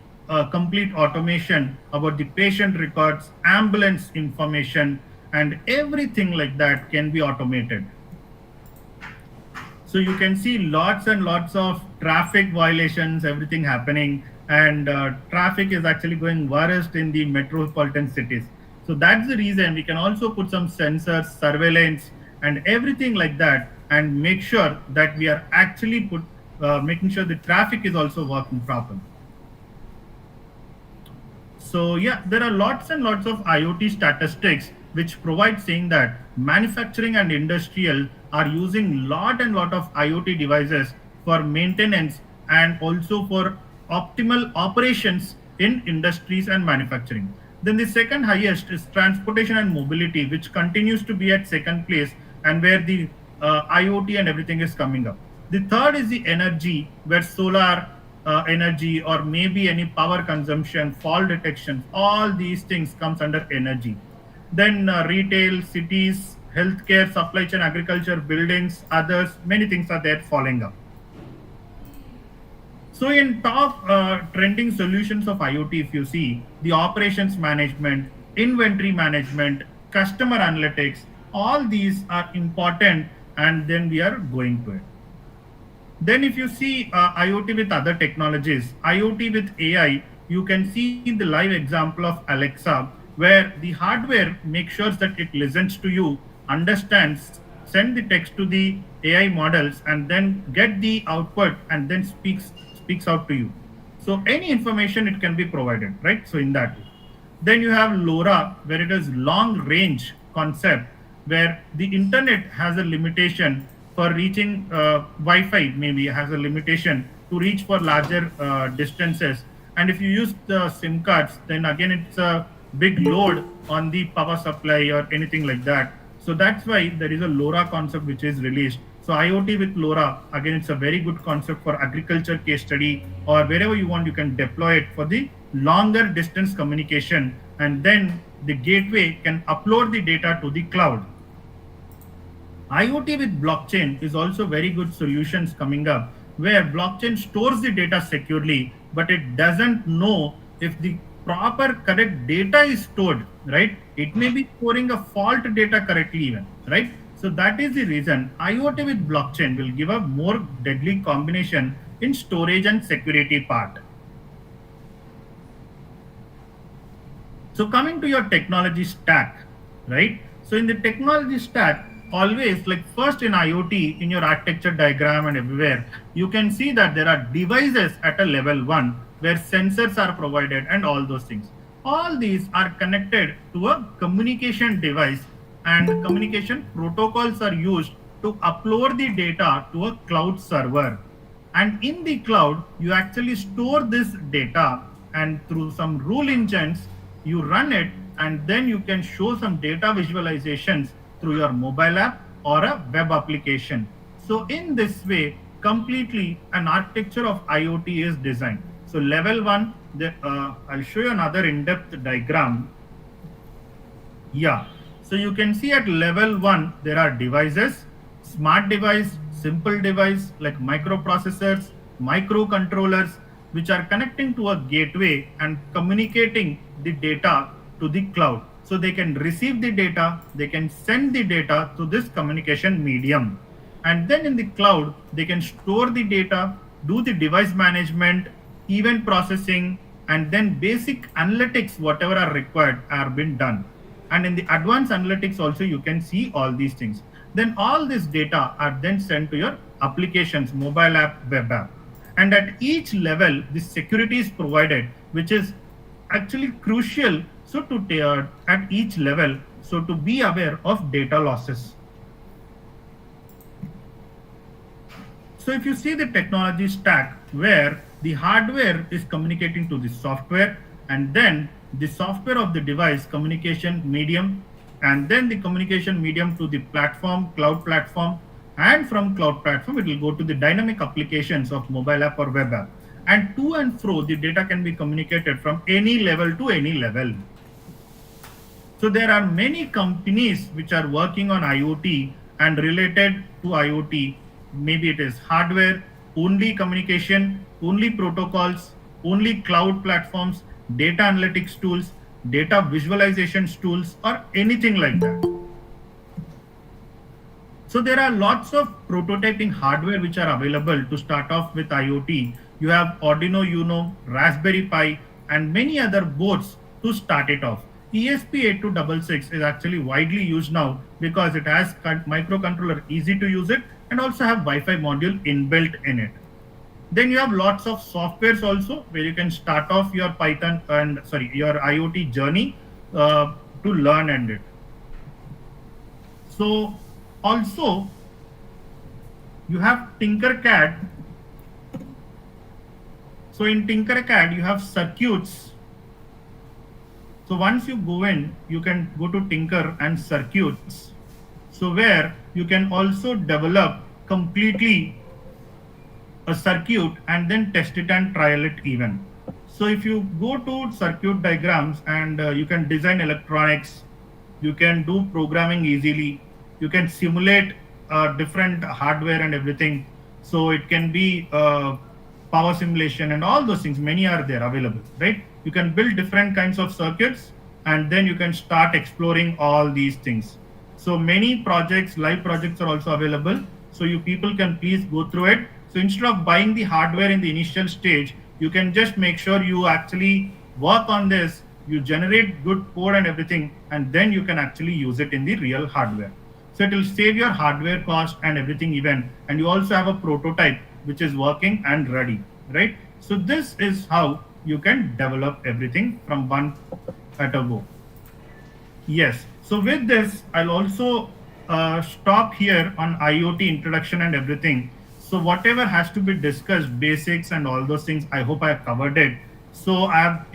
D: complete automation about the patient records, ambulance information, and everything like that can be automated. So you can see lots and lots of traffic violations, everything happening, and traffic is actually going worst in the metropolitan cities. So that's the reason we can also put some sensors, surveillance, and everything like that, and make sure that we are actually making sure the traffic is also working properly. So yeah, there are lots and lots of IoT statistics which provide saying that manufacturing and industrial are using lot and lot of IoT devices for maintenance and also for optimal operations in industries and manufacturing. Then the second highest is transportation and mobility, which continues to be at second place, and where the IoT and everything is coming up. The third is the energy, where solar energy or maybe any power consumption, fall detection, all these things comes under energy. Then retail, cities, healthcare, supply chain, agriculture, buildings, others, many things are there falling up. So in top trending solutions of IoT, if you see the operations management, inventory management, customer analytics, all these are important, and then we are going to it. Then if you see IoT with other technologies, IoT with AI, you can see the live example of Alexa, where the hardware makes sure that it listens to you, understands, send the text to the AI models, and then get the output and then speaks out to you. So any information it can be provided, right? So in that way. Then you have LoRa, where it is long range concept, where the internet has a limitation for reaching Wi-Fi, maybe has a limitation to reach for larger distances. And if you use the SIM cards, then again it's a big load on the power supply or anything like that. So that's why there is a LoRa concept which is released. So IoT with LoRa, again, it's a very good concept for agriculture case study, or wherever you want, you can deploy it for the longer distance communication, and then the gateway can upload the data to the cloud. IoT with blockchain is also very good solutions coming up, where blockchain stores the data securely, but it doesn't know if the proper correct data is stored, right? It may be storing a fault data correctly even, right? So that is the reason IoT with blockchain will give a more deadly combination in storage and security part. So coming to your technology stack, right? So in the technology stack, always like first in IoT, in your architecture diagram and everywhere, you can see that there are devices at a level 1 where sensors are provided and all those things. All these are connected to a communication device, and communication protocols are used to upload the data to a cloud server. And in the cloud, you actually store this data, and through some rule engines, you run it, and then you can show some data visualizations through your mobile app or a web application. So in this way, completely an architecture of IoT is designed. So level 1, I'll show you another in-depth diagram. Yeah, so you can see at level 1, there are devices, smart device, simple device like microprocessors, microcontrollers, which are connecting to a gateway and communicating the data to the cloud. So they can receive the data, they can send the data to this communication medium. And then in the cloud, they can store the data, do the device management, event processing, and then basic analytics, whatever are required, are been done. And in the advanced analytics also, you can see all these things. Then all this data are then sent to your applications, mobile app, web app. And at each level, the security is provided, which is actually crucial. So to at each level, so to be aware of data losses. So if you see the technology stack, where the hardware is communicating to the software, and then the software of the device communication medium, and then the communication medium to the platform, cloud platform, and from cloud platform, it will go to the dynamic applications of mobile app or web app. And to and fro, the data can be communicated from any level to any level. So there are many companies which are working on IoT and related to IoT. Maybe it is hardware, only communication, only protocols, only cloud platforms, data analytics tools, data visualizations tools, or anything like that. So there are lots of prototyping hardware which are available to start off with IoT. You have Arduino Uno, Raspberry Pi, and many other boards to start it off. ESP8266 is actually widely used now because it has microcontroller, easy to use it, and also have Wi-Fi module inbuilt in it. Then you have lots of softwares also where you can start off your your IoT journey to learn and it. So also you have Tinkercad. So in Tinkercad you have circuits. So once you go in, you can go to Tinker and circuits. So where you can also develop completely a circuit and then test it and trial it even. So if you go to circuit diagrams and you can design electronics, you can do programming easily, you can simulate different hardware and everything. So it can be power simulation and all those things, many are there available, right? You can build different kinds of circuits and then you can start exploring all these things. So many projects, live projects are also available. So you people can please go through it. So instead of buying the hardware in the initial stage, you can just make sure you actually work on this. you generate good code and everything, and then you can actually use it in the real hardware. So it will save your hardware cost and everything even, and you also have a prototype which is working and ready, right? So this is how you can develop everything from one at a go. Yes. So with this, I'll also stop here on IoT introduction and everything. So whatever has to be discussed, basics and all those things, I hope I have covered it. So I have,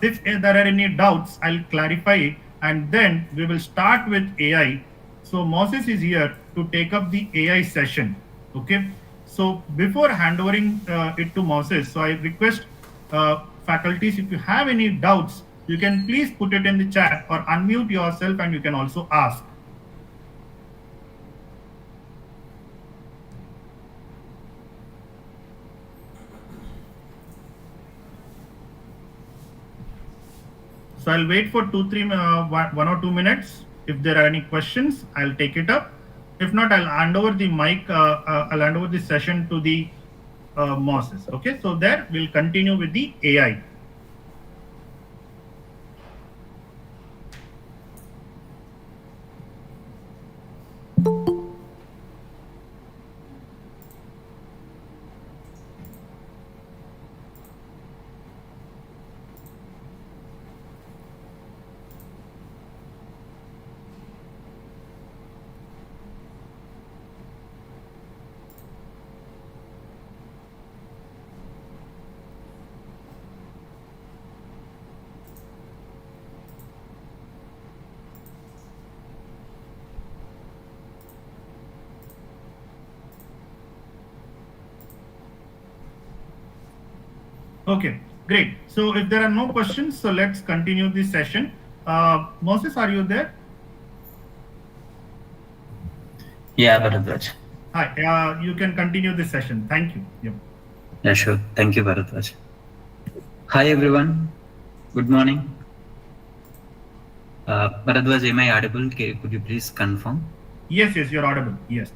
D: if there are any doubts, I'll clarify it, and then we will start with AI. So Moses is here to take up the AI session. Okay. So before handovering it to Moses, so I request faculties, if you have any doubts, you can please put it in the chat or unmute yourself, and you can also ask. So I'll wait for 1 or 2 minutes. If there are any questions, I'll take it up. If not, I'll hand over the mic. I'll hand over the session to the Moses. Okay, so there we'll continue with the AI. Okay, great. So if there are no questions, so let's continue this session. Moses, are you there?
E: Yeah, Bharadwaj.
D: Hi, you can continue this session. Thank you. Yep.
E: Yeah, sure. Thank you, Bharadwaj. Hi, everyone. Good morning. Bharadwaj, am I audible? Could you please confirm?
D: Yes, you're audible. Yes.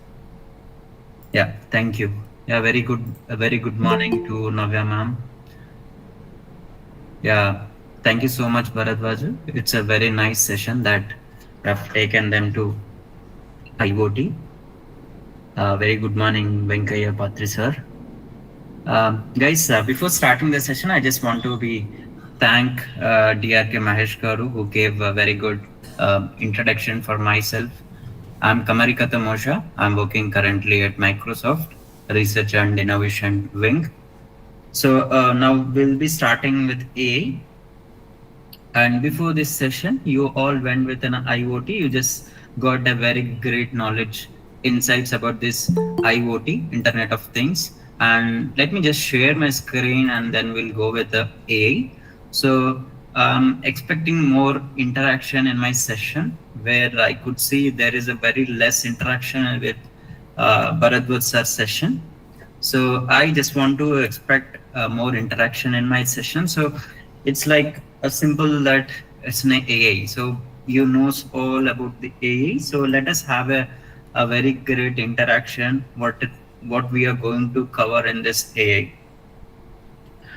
E: Yeah, thank you. Yeah, very good. A very good morning to Navya ma'am. Yeah, thank you so much, Bharadwaj. It's a very nice session that have taken them to IoT. Very good morning, Venkaya Patri sir. Guys, before starting the session, I just want to thank DRK Mahesh Garu, who gave a very good introduction for myself. I'm Kamarikata Mosha. I'm working currently at Microsoft Research and Innovation Wing. So now we'll be starting with AI. And before this session, you all went with an IoT. You just got a very great knowledge, insights about this IoT, Internet of Things. And let me just share my screen, and then we'll go with the AI. So I'm expecting more interaction in my session, where I could see there is a very less interaction with Bharadwaj sir's session. So I just want to expect more interaction in my session. So it's like a simple that it's an AI. So you knows all about the AI. So let us have a very great interaction. What we are going to cover in this AI.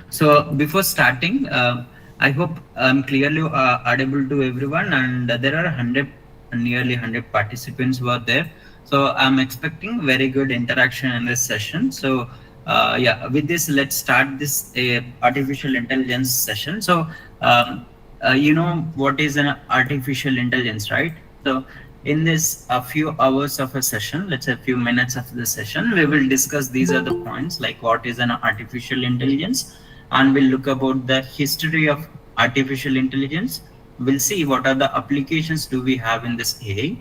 E: So before starting, I hope I'm clearly audible to everyone, and there are nearly 100 participants who are there. So I'm expecting very good interaction in this session. So yeah, with this, let's start this artificial intelligence session. So you know what is an artificial intelligence, right? So in this a few hours of a session, let's say a few minutes of the session, we will discuss these are the points, like what is an artificial intelligence, and we'll look about the history of artificial intelligence. We'll see what are the applications do we have in this AI,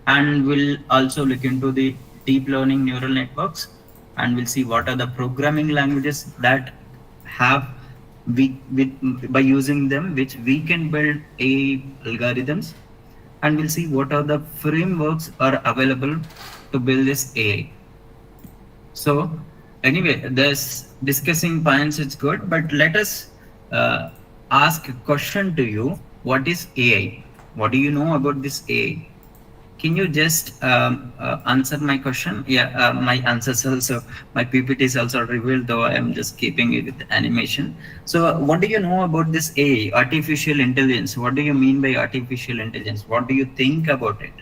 E: and we'll also look into the deep learning neural networks, and we'll see what are the programming languages that have by using them which we can build AI algorithms, and we'll see what are the frameworks are available to build this AI. So anyway, this discussing points is good, but let us ask a question to you. What is AI? What do you know about this AI? can you just answer my question? Yeah, my answers also, my PPT is also revealed, though I am just keeping it with animation. So, what do you know about this AI, artificial intelligence? What do you mean by artificial intelligence? What do you think about it?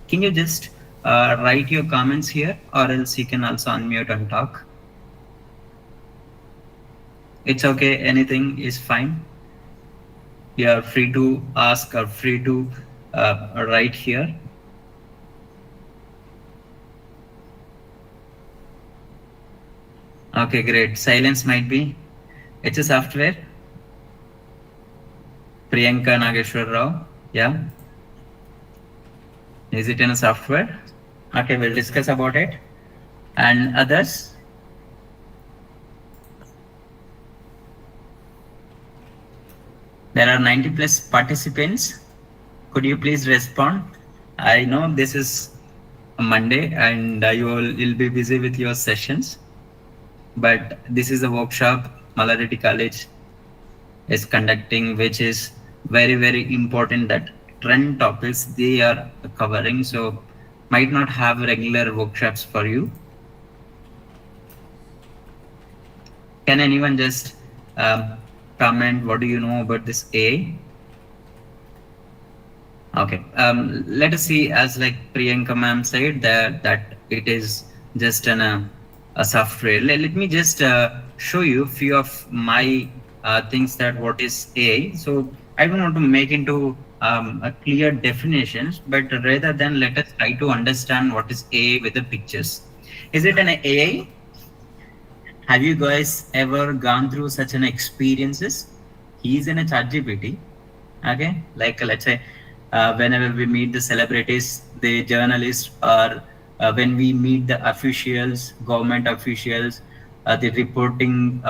E: Can you just write your comments here, or else you can also unmute and talk? It's okay, anything is fine. You are free to ask or free to write here. Okay, great. Silence might be. It's a software. Priyanka Nageshwar Rao. Yeah. Is it in a software? Okay, we'll discuss about it. And others? There are 90 plus participants. Could you please respond? I know this is a Monday and you'll be busy with your sessions, but this is a workshop Malla College is conducting, which is very, very important, that trend topics they are covering. So might not have regular workshops for you. Can anyone just comment, what do you know about this AI? Okay, let us see, as like Priyanka ma'am said, that it is just a software. Let me just show you a few of my things that what is AI. So I don't want to make into a clear definitions, but rather than let us try to understand what is AI with the pictures. Is it an AI? Have you guys ever gone through such an experiences? He's in a ChatGPT. Okay, like let's say whenever we meet the celebrities, the journalists, or when we meet the officials, government officials, the reporting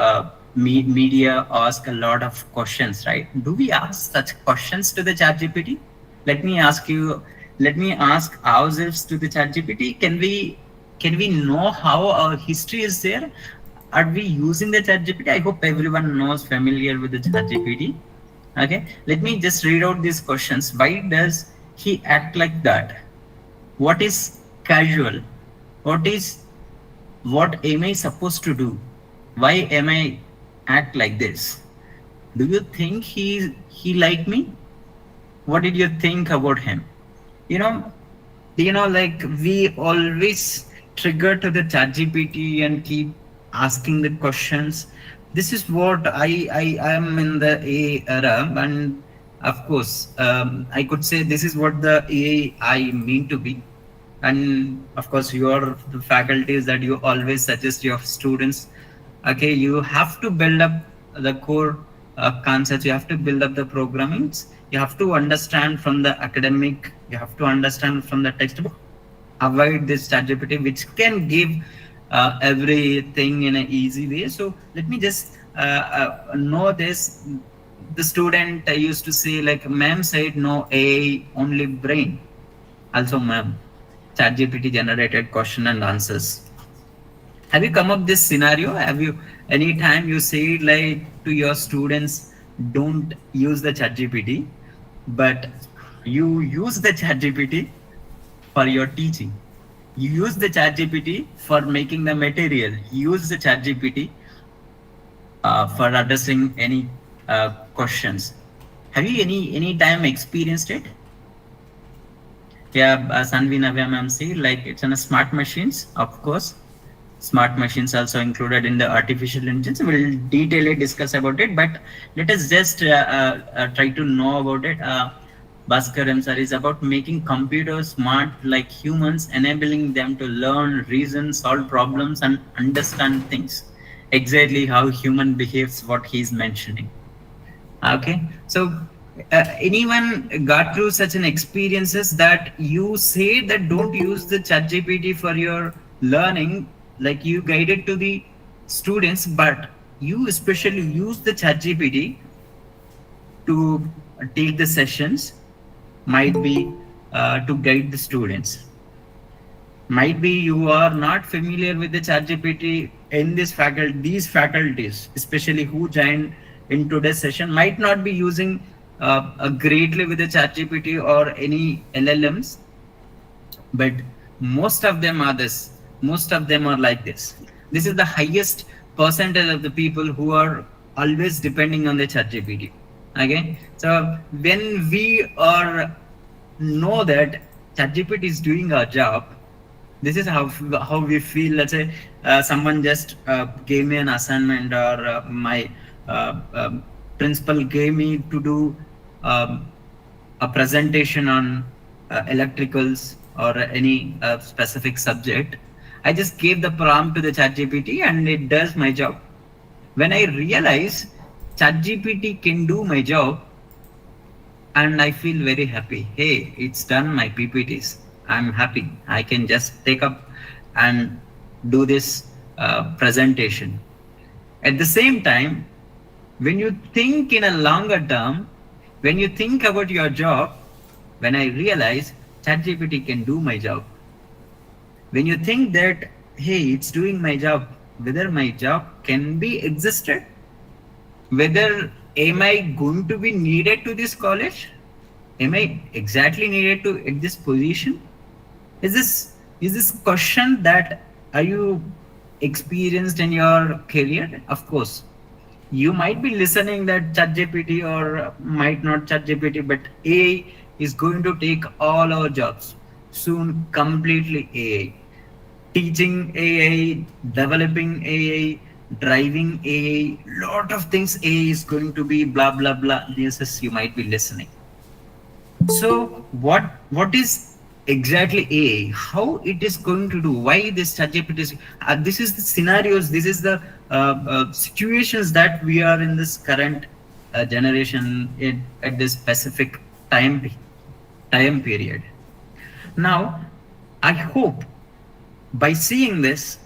E: media ask a lot of questions, right? Do we ask such questions to the ChatGPT? Let me ask you. Let me ask ourselves to the ChatGPT. Can we know how our history is there? Are we using the ChatGPT? I hope everyone knows, familiar with the ChatGPT. Okay, let me just read out these questions. Why does he act like that? What is casual? What am I supposed to do? Why am I act like this? Do you think he like me? What did you think about him? You know, like we always trigger to the ChatGPT and keep asking the questions. This is what I am in the AI era, and of course I could say this is what the AI mean to be. And of course your the faculties that you always suggest your students, okay, you have to build up the core concepts, you have to build up the programmings, you have to understand from the academic, you have to understand from the textbook. Avoid this ChatGPT which can give everything in an easy way. So let me just know this. The student used to say, like, ma'am said no AI, only brain. Also ma'am, ChatGPT generated question and answers. Have you come up this scenario? Have you anytime you say like to your students, don't use the ChatGPT, but you use the ChatGPT for your teaching? You use the ChatGPT for making the material. You use the ChatGPT for addressing any questions. Have you any time experienced it? Yeah, Sanvi Navya ma'am say, like, it's on a smart machines, of course. Smart machines also included in the artificial intelligence. We'll detailedly discuss about it, but let us just try to know about it. Bhaskar answer is about making computers smart like humans, enabling them to learn, reason, solve problems, and understand things. Exactly how human behaves, what he's mentioning. Okay, so anyone got through such an experiences that you say that don't use the ChatGPT for your learning, like you guided to the students, but you especially use the ChatGPT to take the sessions, might be to guide the students. Might be you are not familiar with the ChatGPT in these faculties, especially who joined in today's session, might not be using greatly with the ChatGPT or any LLMs. but most of them are this. Most of them are like this. This is the highest percentage of the people who are always depending on the ChatGPT. Okay, so when we are know that ChatGPT is doing our job, this is how we feel. Let's say someone just gave me an assignment, or my principal gave me to do a presentation on electricals or any specific subject. I just gave the prompt to the ChatGPT and it does my job. When I realize ChatGPT can do my job, and I feel very happy. Hey, it's done my PPTs. I'm happy. I can just take up and do this presentation. At the same time, when you think in a longer term, when you think about your job, when I realize ChatGPT can do my job, when you think that, hey, it's doing my job, whether my job can be existed, whether am I going to be needed to this college? Am I exactly needed to at this position? Is this question that are you experienced in your career? Of course, you might be listening that ChatGPT or might not ChatGPT, but AI is going to take all our jobs soon. Completely AI, teaching AI, developing AI, driving AI, lot of things AI is going to be blah blah blah. This is you might be listening. So what is exactly AI? How it is going to do? Why this ChatGPT is? This is the scenarios. This is the situations that we are in this current generation at this specific time period. Now, I hope by seeing this,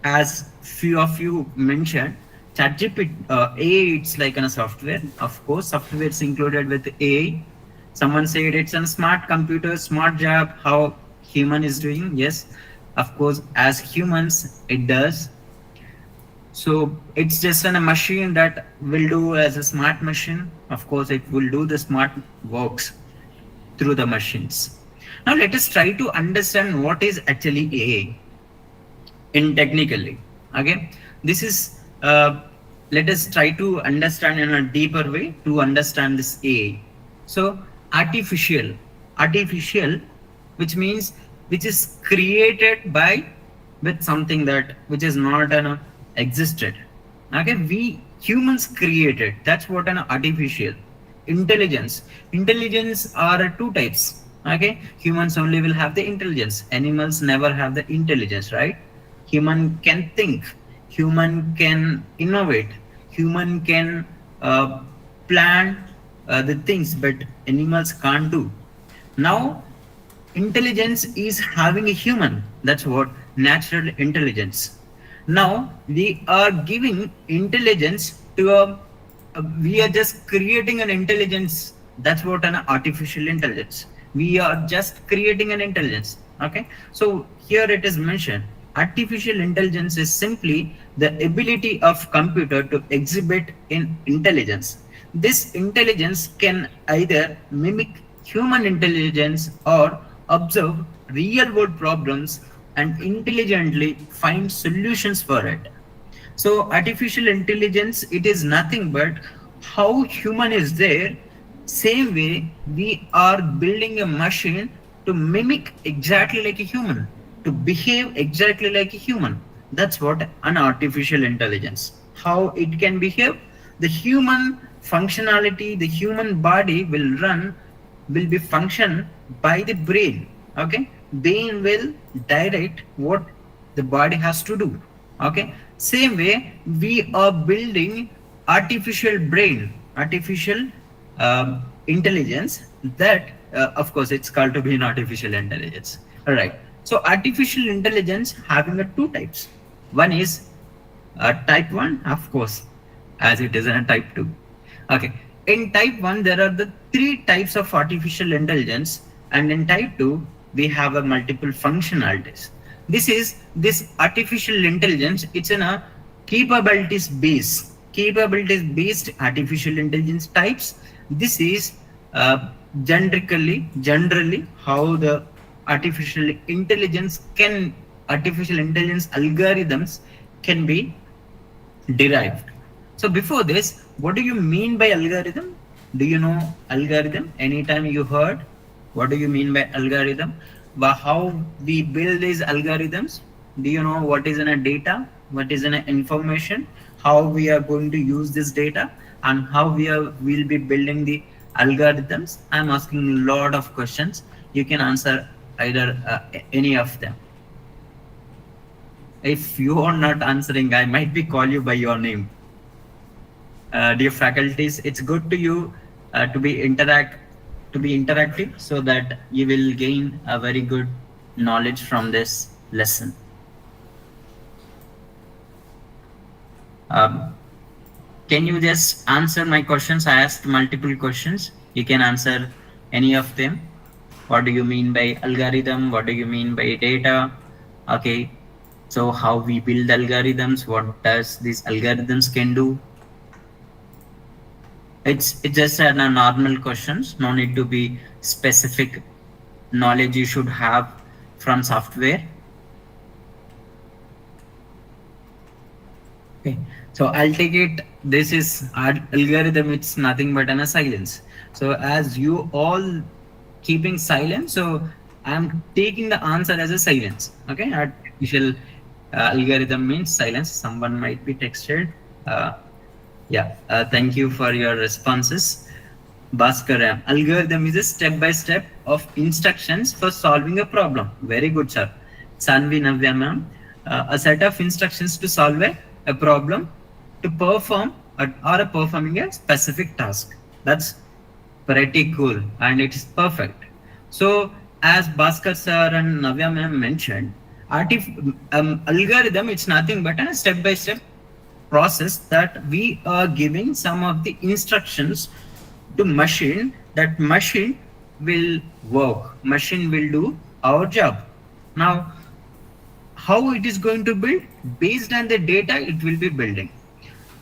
E: as few of you mentioned, ChatGPT AI, it's like a software. Of course, software is included with AI. Someone said it's a smart computer, smart job, how human is doing. Yes, of course, as humans, it does. So it's just a machine that will do as a smart machine. Of course, it will do the smart works through the machines. Now let us try to understand what is actually AI in technically. Okay, this is let us try to understand in a deeper way to understand this AI. So artificial, which means which is created by with something that which is not an existed. Okay, we humans created. That's what an artificial. Intelligence are two types. Okay, humans only will have the intelligence. Animals never have the intelligence, right? Human can think, human can innovate, human can plan the things, but animals can't do. Now, intelligence is having a human. That's what natural intelligence. Now we are giving intelligence to we are just creating an intelligence. That's what an artificial intelligence. We are just creating an intelligence. Okay. So here it is mentioned. Artificial intelligence is simply the ability of computer to exhibit in intelligence. This intelligence can either mimic human intelligence or observe real world problems and intelligently find solutions for it. So artificial intelligence, it is nothing but how human is there. Same way we are building a machine to mimic exactly like a human, to behave exactly like a human. That's what an artificial intelligence. How it can behave, the human functionality, the human body will be function by the brain. Okay, brain will direct what the body has to do. Okay, same way we are building artificial brain, artificial intelligence. That of course it's called to be an artificial intelligence. All right, so artificial intelligence having a two types. One is type 1, of course, as it is in a type 2. Okay, in type 1 there are the three types of artificial intelligence, and in type 2 we have a multiple functionalities. This artificial intelligence, it's in a capabilities based artificial intelligence types. This is generally how the artificial intelligence algorithms can be derived. So before this, what do you mean by algorithm? Do you know algorithm? Anytime you heard, what do you mean by algorithm? But how we build these algorithms? Do you know what is in a data? What is in a information? How we are going to use this data and how will be building the algorithms? I'm asking a lot of questions. You can answer either any of them. If you are not answering, I might be call you by your name. Dear faculties, it's good to you to be interactive so that you will gain a very good knowledge from this lesson. Can you just answer my questions? I asked multiple questions. You can answer any of them. What do you mean by algorithm? What do you mean by data? Okay. So how we build algorithms? What does these algorithms can do? It's just a normal questions. No need to be specific knowledge you should have from software. Okay. So I'll take it. This is algorithm. It's nothing but a silence. So as you all keeping silence, so I'm taking the answer as a silence. Okay. Artificial algorithm means silence. Someone might be texted. Thank you for your responses. Bhaskaram, algorithm is a step-by-step of instructions for solving a problem. Very good, sir. Sanvi Navya ma'am, a set of instructions to solve a problem, to perform or performing a specific task. That's pretty cool and it's perfect. So as Bhaskar sir and Navya ma'am mentioned, algorithm, it's nothing but a step-by-step process that we are giving some of the instructions to machine. That machine will work, machine will do our job. Now how it is going to build? Based on the data it will be building.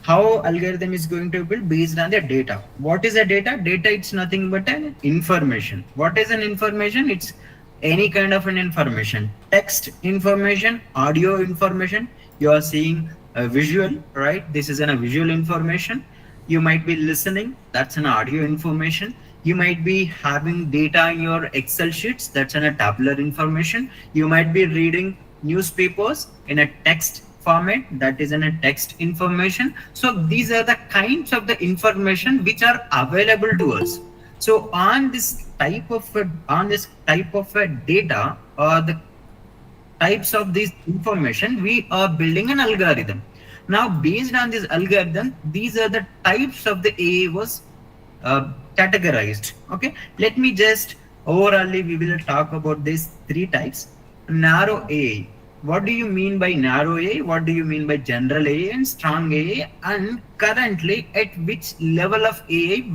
E: How algorithm is going to build? Based on the data. What is a data? Data, it's nothing but an information. What is an information? It's any kind of an information. Text information, audio information. You are seeing a visual, right? This is a visual information. You might be listening, that's an audio information. You might be having data in your Excel sheets, that's a tabular information. You might be reading newspapers in a text format, that is in a text information. So these are the kinds of the information which are available to us. So on this type of data or the types of this information, we are building an algorithm. Now based on this algorithm, these are the types of the AA was categorized. Okay, let me just overallly we will talk about these three types. Narrow AA. What do you mean by narrow AA? What do you mean by general AA and strong AA? And currently at which level of AA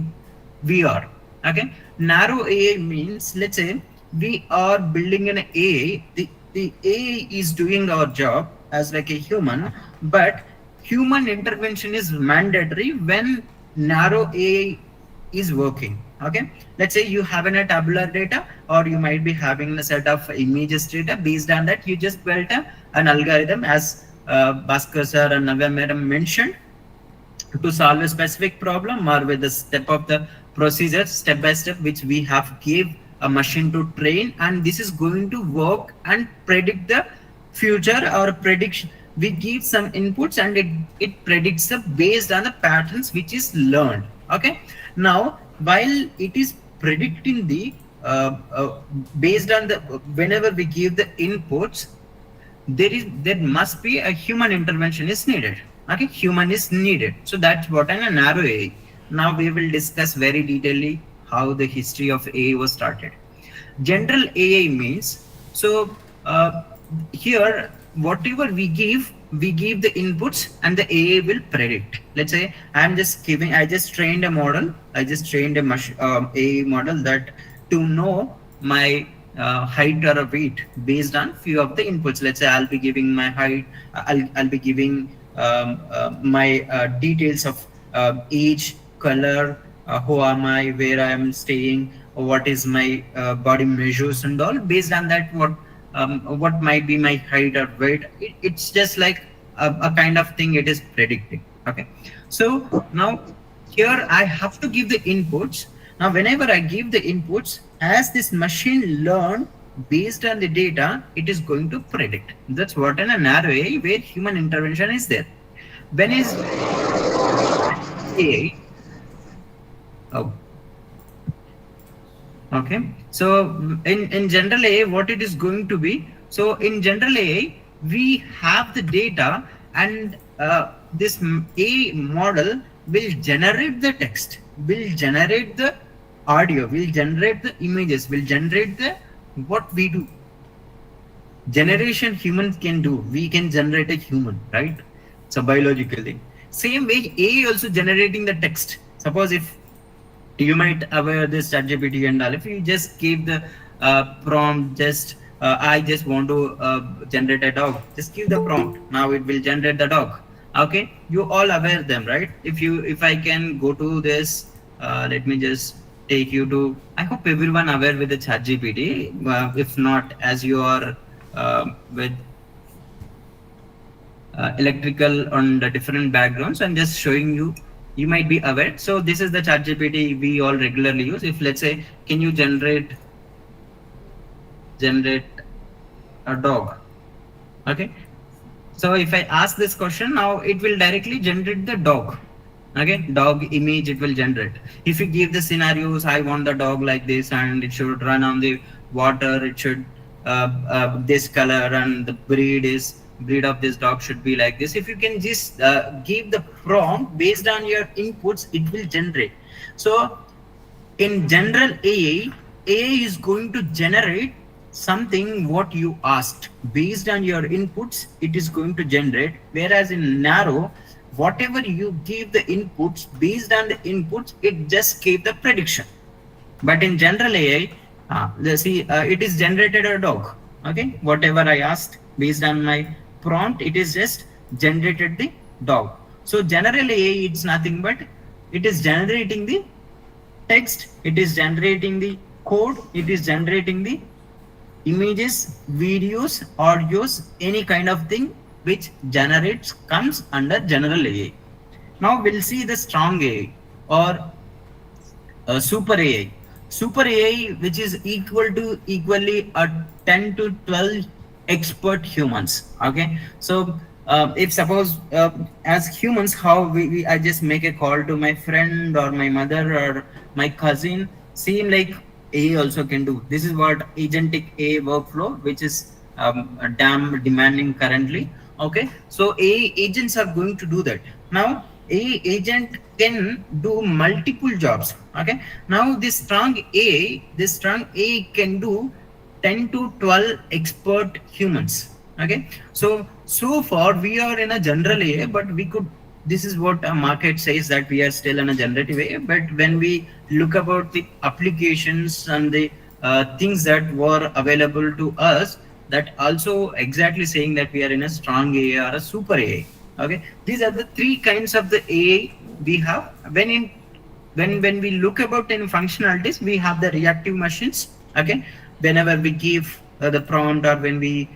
E: we are? Okay, narrow AA means, let's say we are building an AA. The AA is doing our job as like a human, but human intervention is mandatory when narrow AA is working. Okay, let's say you have a tabular data, or you might be having a set of images data. Based on that, you just built an algorithm, as Bhaskar sir and Navya madam mentioned, to solve a specific problem, or with the step of the procedure, step by step, which we have gave a machine to train, and this is going to work and predict the future or prediction. We give some inputs and it predicts based on the patterns which is learned. Okay, now while it is predicting the based on the, whenever we give the inputs, there must be a human intervention is needed. Okay, human is needed. So that's what a narrow AA. Now we will discuss very detailedly how the history of AA was started. General AA means, so here whatever we give the inputs and the AA will predict. Let's say I just trained a model. I just trained a AA model that to know my height or a weight based on few of the inputs. Let's say I'll be giving my height. I'll be giving my details of age, color, who am I, where I am staying, what is my body measures and all. Based on that, what might be my height or weight. It's just like a kind of thing it is predicting. Okay, so now here I have to give the inputs. Now whenever I give the inputs, as this machine learn based on the data, it is going to predict. That's what in a narrow AI where human intervention is there. When is AI? Oh, okay. So in general AI, what it is going to be? So in general AI, we have the data, and this AI model will generate the text, will generate the audio, will generate the images, will generate the what we do. Generation humans can do. We can generate a human, right? It's a biological thing. Same way, AI also generating the text. Suppose if you might aware this ChatGPT and all, if you just give the prompt, just I just want to generate a dog, just give the prompt, now it will generate the dog. Okay, you all aware them, right? If I can go to this, let me just take you to, I hope everyone aware with the ChatGPT. If not, as you are with electrical on the different backgrounds, I'm just showing you, you might be aware. So this is the ChatGPT we all regularly use. If let's say, can you generate a dog? Okay, so if I ask this question, now it will directly generate the dog. Okay, dog image it will generate. If you give the scenarios, I want the dog like this, and it should run on the water, it should this color, and the breed of this dog should be like this. If you can just give the prompt based on your inputs, it will generate. So in general AI is going to generate something what you asked. Based on your inputs, it is going to generate. Whereas in narrow, whatever you give the inputs, based on the inputs, it just gave the prediction. But in general AI, it is generated a dog. Okay, whatever I asked based on my prompt, it is just generated the dog. So general AI, it's nothing but it is generating the text, it is generating the code, it is generating the images, videos, audios, any kind of thing which generates comes under general AI. Now we'll see the strong AI or super AI. Super AI, which is equally a 10 to 12 expert humans. Okay, so if suppose as humans, how I just make a call to my friend or my mother or my cousin, same like AI also can do. This is what agentic AI workflow, which is damn demanding currently. Okay, so AI agents are going to do that. Now AI agent can do multiple jobs. Okay, now this strong AI can do 10 to 12 expert humans. Okay, so far we are in a general AI, but we could, this is what a market says, that we are still in a generative AI. But when we look about the applications and the things that were available to us, that also exactly saying that we are in a strong AI or a super AI. Okay, these are the three kinds of the AI we have. When we look about in functionalities, we have the reactive machines. Okay, whenever we give the prompt, or when we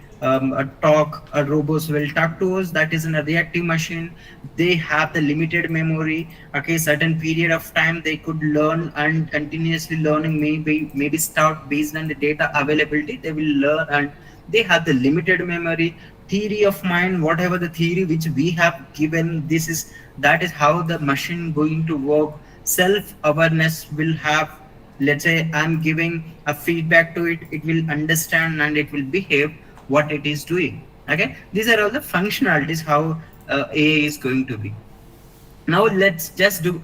E: talk, robots will talk to us, that is in a reactive machine. They have the limited memory. Okay, certain period of time they could learn, and continuously learning, maybe start based on the data availability, they will learn, and they have the limited memory. Theory of mind, whatever the theory which we have given, that is how the machine going to work. Self awareness will have, let's say I'm giving a feedback to it, it will understand and it will behave what it is doing. Okay, these are all the functionalities how AI is going to be. Now let's just do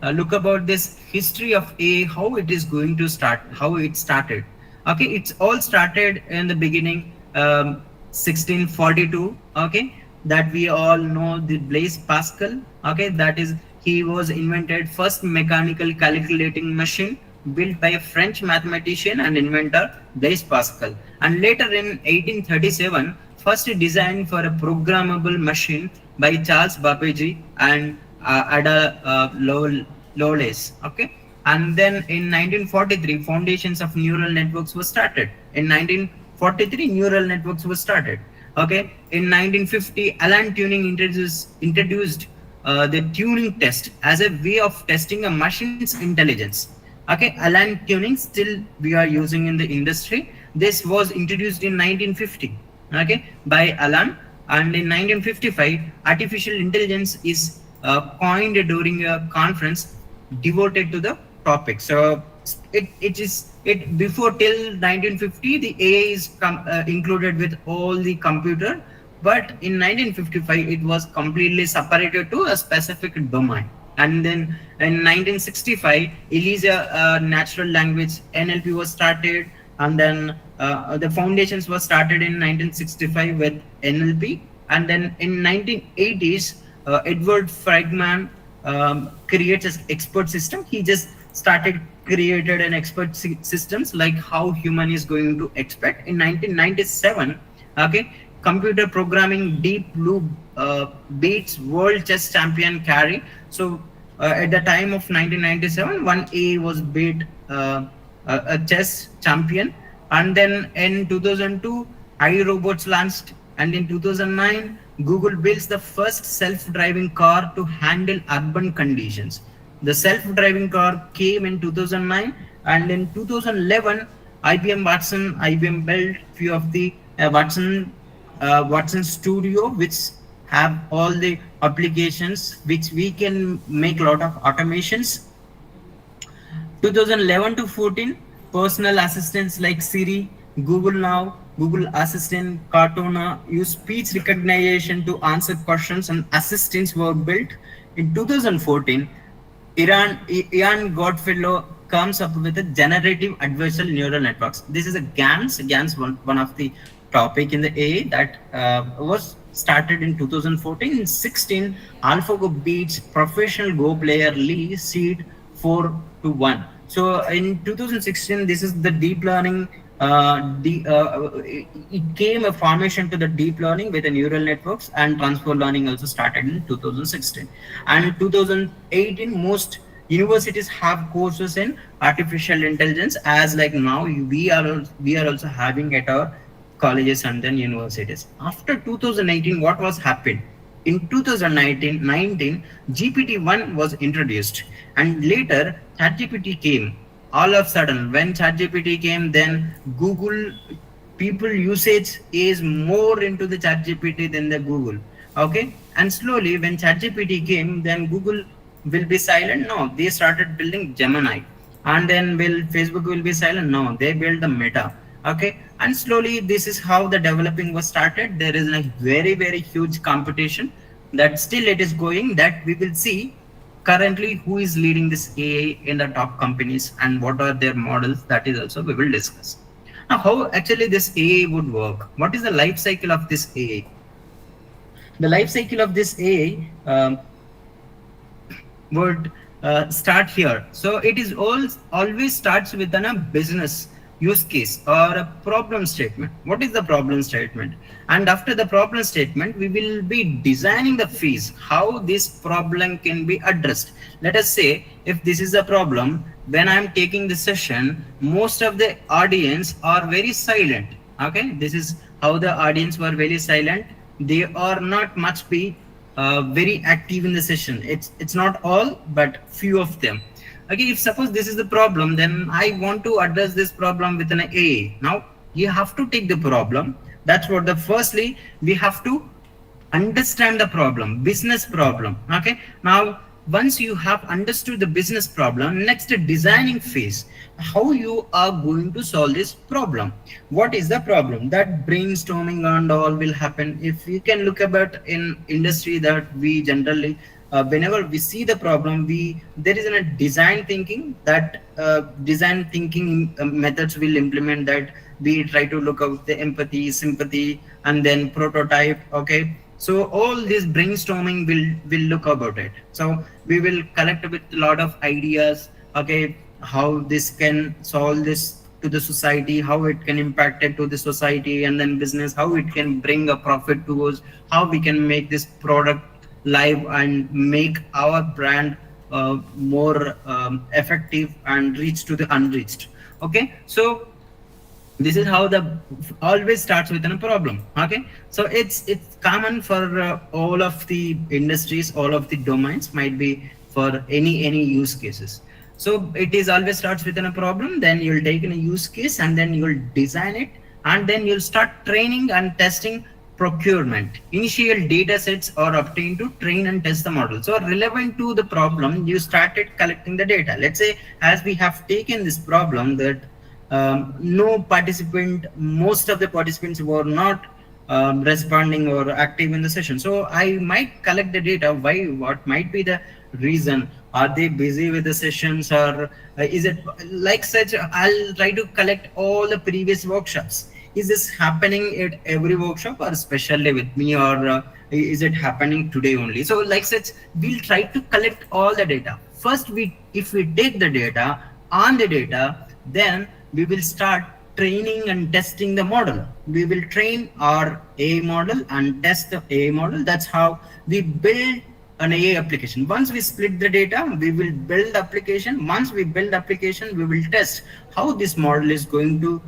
E: look about this history of AI, how it is going to start, how it started. Okay, it's all started in the beginning, 1642. Okay, that we all know the Blaise Pascal. Okay, that is, he was invented first mechanical calculating machine built by a French mathematician and inventor Blaise Pascal. And later in 1837, first designed for a programmable machine by Charles Babbage and Ada Lowlace. Okay, and then in 1943, foundations of neural networks were started. In 1943, neural networks were started. Okay, in 1950, Alan Turing introduced the Turing test as a way of testing a machine's intelligence. Okay, Alan Turing still we are using in the industry. This was introduced in 1950. Okay, by Alan, and in 1955, artificial intelligence is coined during a conference devoted to the topic. So it before till 1950 the AI is included with all the computer, but in 1955 it was completely separated to a specific domain. And then in 1965 ELISA natural language NLP was started, and then the foundations were started in 1965 with NLP, and then in 1980s Edward Friedman creates an expert system. He just started created an expert systems like how human is going to expect. In 1997, okay, computer programming Deep Blue beats world chess champion Carey. So at the time of 1997, one A was beat a chess champion, and then in 2002 iRobots launched, and in 2009 Google builds the first self-driving car to handle urban conditions. The self-driving car came in 2009, and in 2011 IBM built few of the Watson Studio, which have all the applications which we can make a lot of automations. 2011 to 14, personal assistants like Siri, Google Now, Google Assistant, Cortana use speech recognition to answer questions, and assistants were built. In 2014, Ian Godfellow comes up with a generative adversarial neural networks. This is a GANs. GANs one of the topic in the AI that was started in 2014. In 16, AlphaGo beats professional Go player Lee Seed 4-1. So in 2016, this is the deep learning. It came a formation to the deep learning with the neural networks, and transfer learning also started in 2016. And in 2018, most universities have courses in artificial intelligence, as like now we are also having at our colleges and then universities. After 2018, what was happened? In 2019, GPT-1 was introduced, and later ChatGPT came. All of a sudden, when ChatGPT came, then Google people usage is more into the ChatGPT than the Google. Okay, and slowly when ChatGPT came, then Google will be silent. No, they started building Gemini, and then will Facebook will be silent? No, they built the Meta. Okay, and slowly this is how the developing was started. There is a very huge competition that still it is going, that we will see currently who is leading this AI in the top companies and what are their models. That is also we will discuss. Now, how actually this AI would work? What is the life cycle of this AI? The life cycle of this AI would start here. So it is always starts with a business use case or a problem statement. What is the problem statement? And after the problem statement, we will be designing the phase, how this problem can be addressed. Let us say if this is a problem, when I'm taking the session, most of the audience are very silent. Okay, this is how the audience were very silent. They are not much be very active in the session. It's not all, but few of them. Okay, if suppose this is the problem, then I want to address this problem with an AI. Now you have to take the problem. That's what firstly we have to understand the problem, business problem. Okay, now once you have understood the business problem, next designing phase, how you are going to solve this problem. What is the problem? That brainstorming and all will happen. If you can look about in industry that we generally whenever we see the problem, there is a design thinking. That design thinking methods will implement that. We try to look out the empathy, sympathy, and then prototype. Okay, so all this brainstorming will look about it. So we will collect with a lot of ideas. Okay, how this can solve this to the society, how it can impact it to the society, and then business, how it can bring a profit to us, how we can make this product live and make our brand more effective and reach to the unreached. Okay, so this is how the always starts with a problem. Okay, so it's common for all of the industries, all of the domains, might be for any use cases. So it is always starts with a problem, then you'll take in a use case and then you'll design it, and then you'll start training and testing. Procurement initial data sets are obtained to train and test the model, so relevant to the problem you started collecting the data. Let's say as we have taken this problem that no participant, most of the participants were not responding or active in the session, so I might collect the data. Why? What might be the reason? Are they busy with the sessions, or is it like such? I'll try to collect all the previous workshops. Is this happening at every workshop, or especially with me, or is it happening today only? So like such, we'll try to collect all the data. First, if we take the data, on the data, then we will start training and testing the model. We will train our AI model and test the AI model. That's how we build an AI application. Once we split the data, we will build application. Once we build application, we will test how this model is going to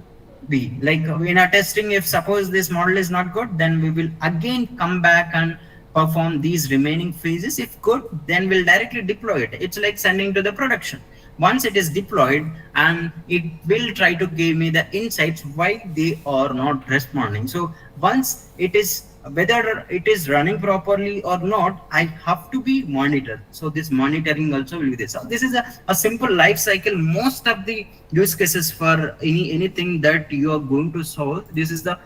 E: be. Like in our testing, if suppose this model is not good, then we will again come back and perform these remaining phases. If good, then we'll directly deploy it. It's like sending to the production. Once it is deployed, and it will try to give me the insights why they are not responding. So once it is, whether it is running properly or not, I have to be monitored. So this monitoring also will be this. So this is a simple life cycle. Most of the use cases for anything that you are going to solve, this is the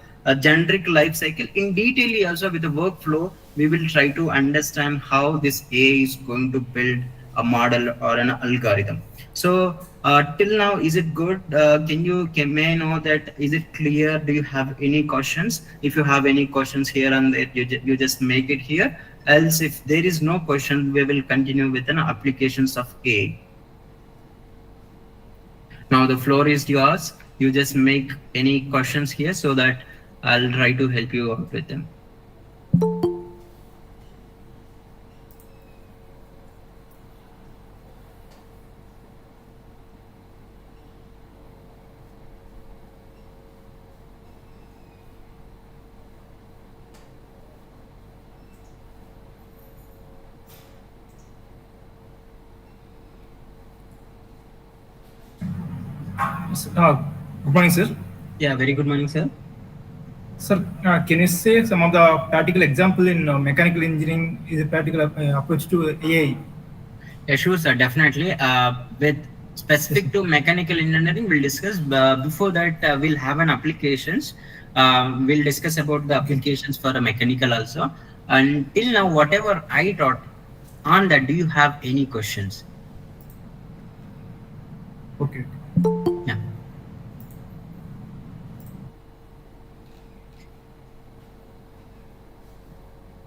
E: generic life cycle. In detail also with the workflow, we will try to understand how this AI is going to build a model or an algorithm. So till now, is it good? May I know that, is it clear? Do you have any questions? If you have any questions here and there, you just make it here. Else, if there is no question, we will continue with an applications of AI. Now the floor is yours. You just make any questions here so that I'll try to help you out with them.
F: Good morning, sir.
E: Yeah, very good morning, sir.
F: Sir, can you say some of the practical example in mechanical engineering is a practical approach to AI?
E: Yeah, sure, sir. Definitely. With specific to mechanical engineering, we'll discuss. Before that, we'll have an applications. We'll discuss about the applications for a mechanical also. Until now, whatever I taught on that, do you have any questions?
F: Okay.
E: Yeah.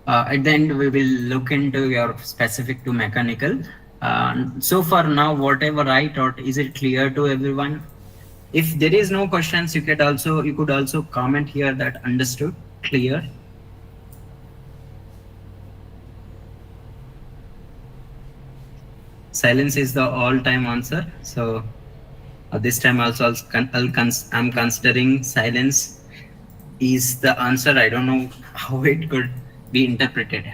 E: At the end, we will look into your specific to mechanical. So far now, whatever I taught, is it clear to everyone? If there is no questions, you could also comment here that understood, clear. Silence is the all-time answer. So this time also I'm considering silence is the answer. I don't know how it could be interpreted.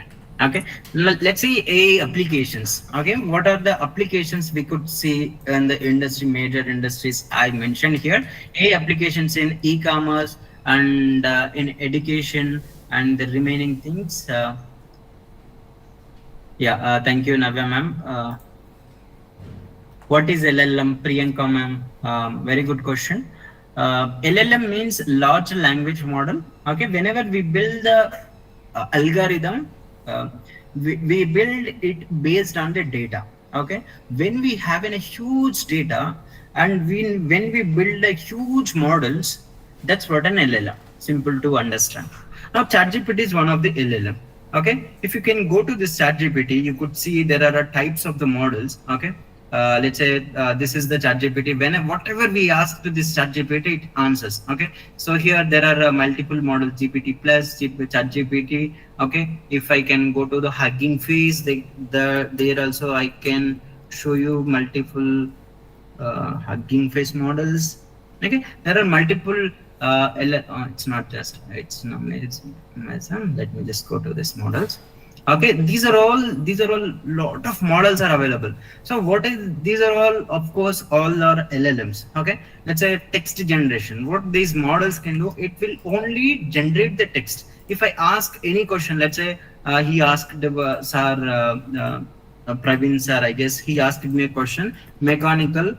E: Okay, let's see AI applications. Okay, what are the applications we could see in the industry, major industries I mentioned here? AI applications in e-commerce and in education and the remaining things. Thank you, Navya ma'am. What is LLM? Priyanka ma'am, very good question. LLM means large language model. Okay, whenever we build the algorithm, we build it based on the data. Okay, when we have a huge data and when we build a huge models, that's what an LLM. Simple to understand. Now ChatGPT is one of the LLM. Okay, if you can go to this ChatGPT, you could see there are types of the models. Okay, let's say this is the ChatGPT. When whatever we ask to this ChatGPT, it answers. Okay, so here there are multiple models, GPT plus, ChatGPT. Okay, if I can go to the Hugging Face, there also I can show you multiple Hugging Face models. Okay, there are multiple. It's not just it's Amazon. Let me just go to this models. Okay, these are all lot of models are available. So what is, these are all, of course, all are LLMs. Okay, let's say text generation. What these models can do, it will only generate the text. If I ask any question, let's say he asked Praveen sir, I guess he asked me a question, mechanical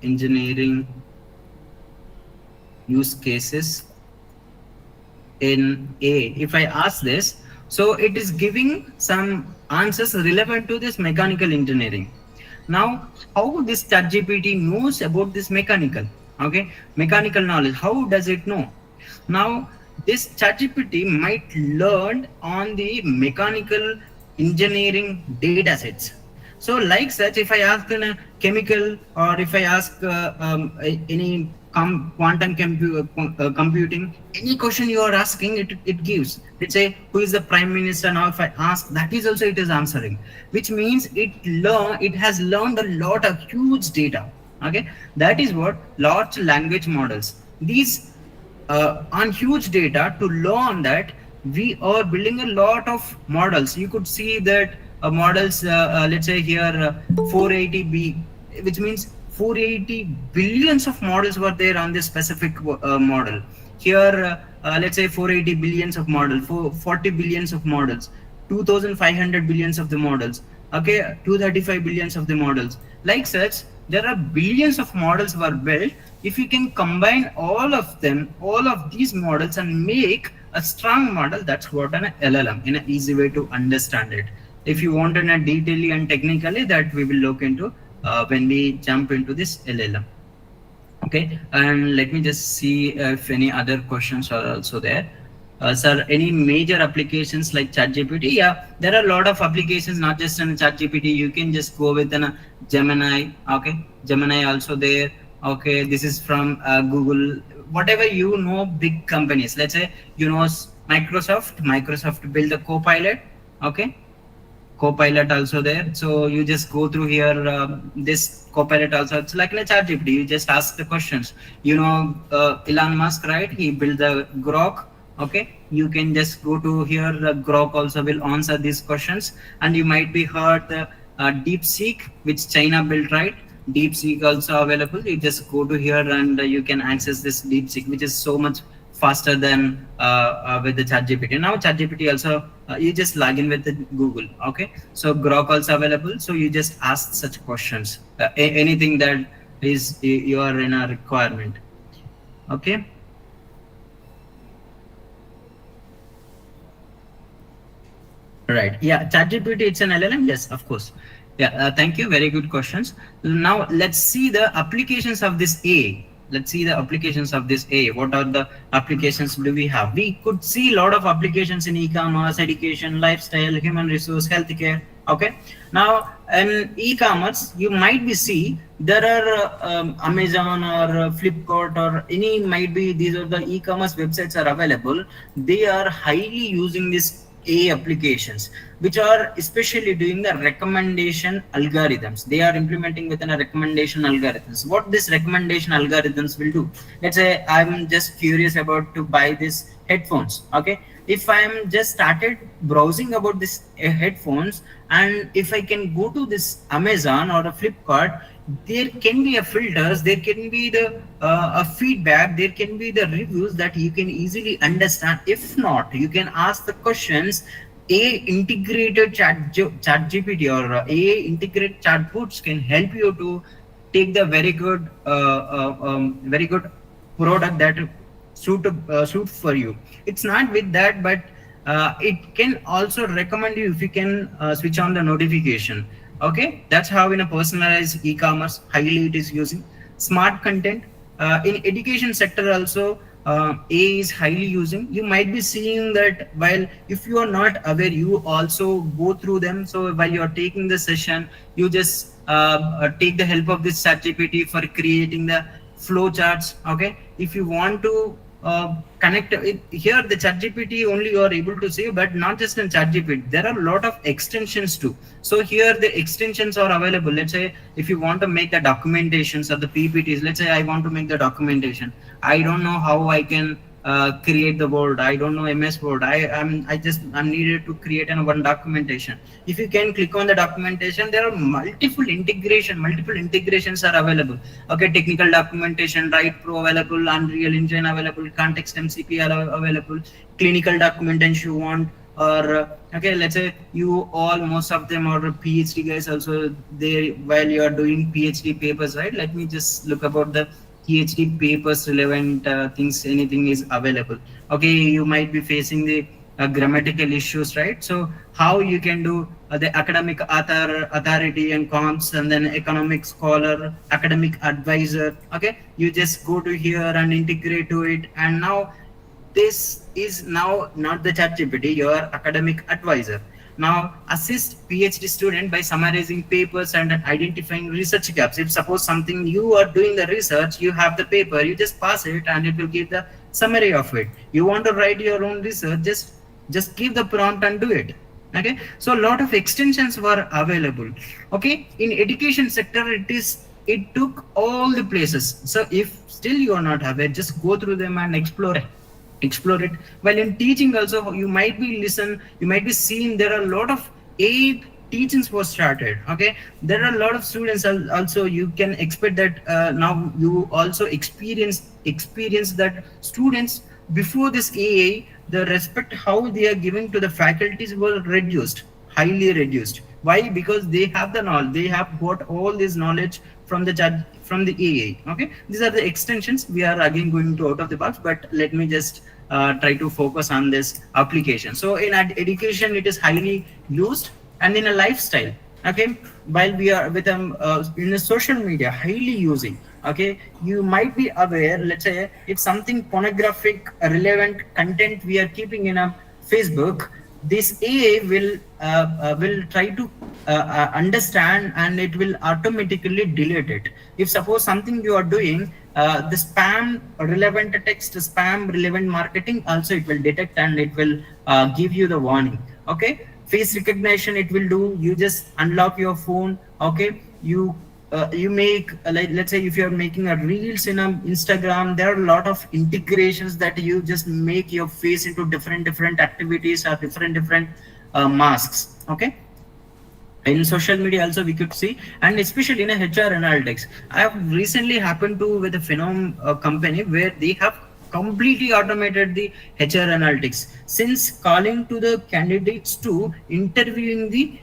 E: engineering use cases in A. If I ask this, so it is giving some answers relevant to this mechanical engineering. Now, how this ChatGPT knows about this mechanical? Okay, mechanical knowledge. How does it know? Now, this ChatGPT might learn on the mechanical engineering data sets. So, like such, if I ask in a chemical, or if I ask any quantum computing, any question you are asking, it gives. Let's say, who is the prime minister? Now if I ask, that is also it is answering, which means it has learned a lot of huge data. Okay, that is what large language models, these on huge data, to learn that we are building a lot of models. You could see that models, let's say here 480b, which means 480 billions of models were there on this specific model. Here, let's say 480 billions of models, 40 billions of models, 2500 billions of the models, okay, 235 billions of the models. Like such, there are billions of models were built. If you can combine all of them, all of these models, and make a strong model, that's what an LLM, in an easy way to understand it. If you want in a detail and technically, that we will look into when we jump into this LLM. Okay, and let me just see if any other questions are also there. Sir, any major applications like ChatGPT? Yeah, there are a lot of applications, not just in ChatGPT. You can just go with an Gemini. Okay, Gemini also there. Okay, this is from Google. Whatever you know, big companies. Let's say you know Microsoft build the Copilot. Okay, Copilot also there. So you just go through here, this Copilot also, it's like a ChatGPT. You just ask the questions. You know, Elon Musk, right? He built the Grok. Okay, you can just go to here. Grok also will answer these questions, and you might be heard the DeepSeek, which China built, right? DeepSeek also available. You just go to here and you can access this DeepSeek, which is so much faster than with the ChatGPT. Now ChatGPT also, you just log in with the Google. Okay, so Grok also available. So you just ask such questions, anything that is you are in a requirement. Okay. Right. Yeah. ChatGPT, it's an LLM. Yes, of course. Yeah. Thank you. Very good questions. Now let's see the applications of this AI. Let's see the applications of this AI. What are the applications do we have? We could see a lot of applications in e-commerce, education, lifestyle, human resource, healthcare. Okay. Now in e-commerce, you might be see there are Amazon or Flipkart or any might be, these are the e-commerce websites are available. They are highly using this AI applications, which are especially doing the recommendation algorithms. They are implementing within a recommendation algorithms. What this recommendation algorithms will do? Let's say I'm just curious about to buy this headphones. Okay, if I'm just started browsing about this headphones, and if I can go to this Amazon or a Flipkart, there can be a filters, there can be the a feedback, there can be the reviews that you can easily understand. If not, you can ask the questions. AI integrated chat GPT or AI integrated chatbots can help you to take the very good product that suit for you. It's not with that, but it can also recommend you if you can switch on the notification. Okay, that's how in a personalized e-commerce highly it is using smart content. In education sector also, AI is highly using. You might be seeing that while if you are not aware, you also go through them. So while you are taking the session, you just take the help of this ChatGPT for creating the flow charts. Okay, if you want to connect it, here the ChatGPT only you are able to see, but not just in ChatGPT, there are a lot of extensions too. So here the extensions are available. Let's say if you want to make the documentations or the PPTs, let's say I want to make the documentation, I don't know how I can create the Word. I don't know MS Word. I'm needed to create one documentation. If you can click on the documentation, there are multiple integrations are available. Okay, technical documentation, Write Pro available, Unreal Engine available, Context MCP available, clinical documentation you want, or okay, let's say you all most of them are PhD guys also there while you are doing PhD papers, right? Let me just look about the PhD papers relevant things, anything is available. Okay, you might be facing the grammatical issues, right? So how you can do the academic authority and comps, and then economic scholar, academic advisor. Okay, you just go to here and integrate to it, and now this is now not the ChatGPT, your academic advisor. Now assist PhD student by summarizing papers and identifying research gaps. If suppose something you are doing the research, you have the paper, you just pass it and it will give the summary of it. You want to write your own research, just give the prompt and do it. Okay, so a lot of extensions were available. Okay, in education sector, it took all the places. So if still you are not aware, just go through them and explore it. While in teaching also, you might be seeing there are a lot of AI teachings was started. Okay, there are a lot of students also, you can expect that now you also experience that students before this AI, the respect how they are giving to the faculties was highly reduced. Why? Because they have the knowledge, they have got all this knowledge from the AI. Okay, these are the extensions. We are again going to out of the box, but let me just try to focus on this application. So in education, it is highly used, and in a lifestyle. Okay, while we are with in the social media, highly using. Okay, you might be aware. Let's say if something pornographic relevant content we are keeping in a Facebook, this AI will try to understand, and it will automatically delete it. If suppose something you are doing, the spam relevant text, spam relevant marketing, also it will detect and it will give you the warning. Okay, face recognition it will do. You just unlock your phone. Okay, you make let's say if you are making a reels in Instagram, there are a lot of integrations that you just make your face into different activities or different masks. Okay, in social media also we could see, and especially in a HR analytics. I have recently happened to with a Phenom company where they have completely automated the HR analytics, since calling to the candidates to interviewing the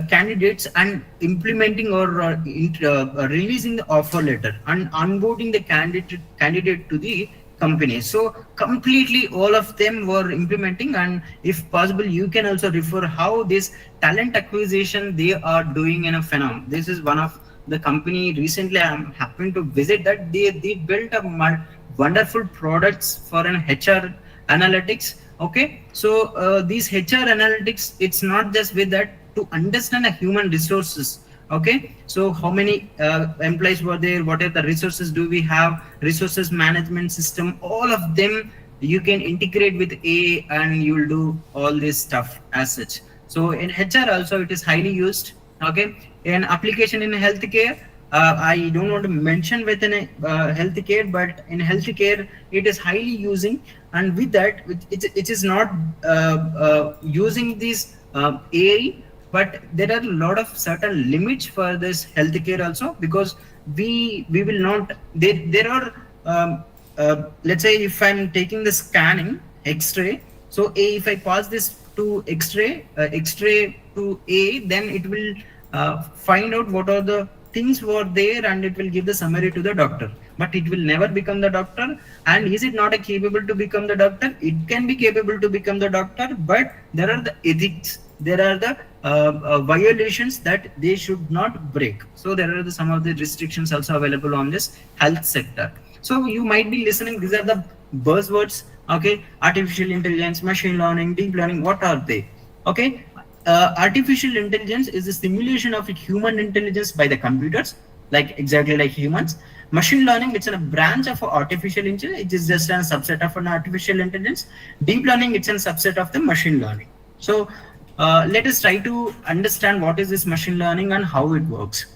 E: candidates and implementing or releasing the offer letter and onboarding the candidate to the company. So completely all of them were implementing, and if possible you can also refer how this talent acquisition they are doing in a Phenom. This is one of the company recently I'm happened to visit, that they built a wonderful products for an HR analytics. Okay, so these HR analytics, it's not just with that, to understand a human resources. Okay, so how many employees were there, what are the resources do we have, resources management system, all of them you can integrate with AI and you will do all this stuff as such. So in HR also it is highly used. Okay, in application in healthcare, I don't want to mention within healthcare, but in healthcare it is highly using, and with that it is not using this AI, but there are a lot of certain limits for this healthcare also, because we will not, there are let's say if I'm taking the scanning X-ray, so if I pass this to X-ray to A, then it will find out what are the things were there and it will give the summary to the doctor, but it will never become the doctor. And is it not capable to become the doctor? It can be capable to become the doctor, but there are the ethics, there are the violations that they should not break. So there are some of the restrictions also available on this health sector. So you might be listening, these are the buzzwords. Okay, artificial intelligence, machine learning, deep learning, what are they? Okay, artificial intelligence is the simulation of human intelligence by the computers, like exactly like humans. Machine learning, it's a branch of artificial intelligence. It is just a subset of an artificial intelligence. Deep learning, it's a subset of the machine learning. So let us try to understand what is this machine learning and how it works.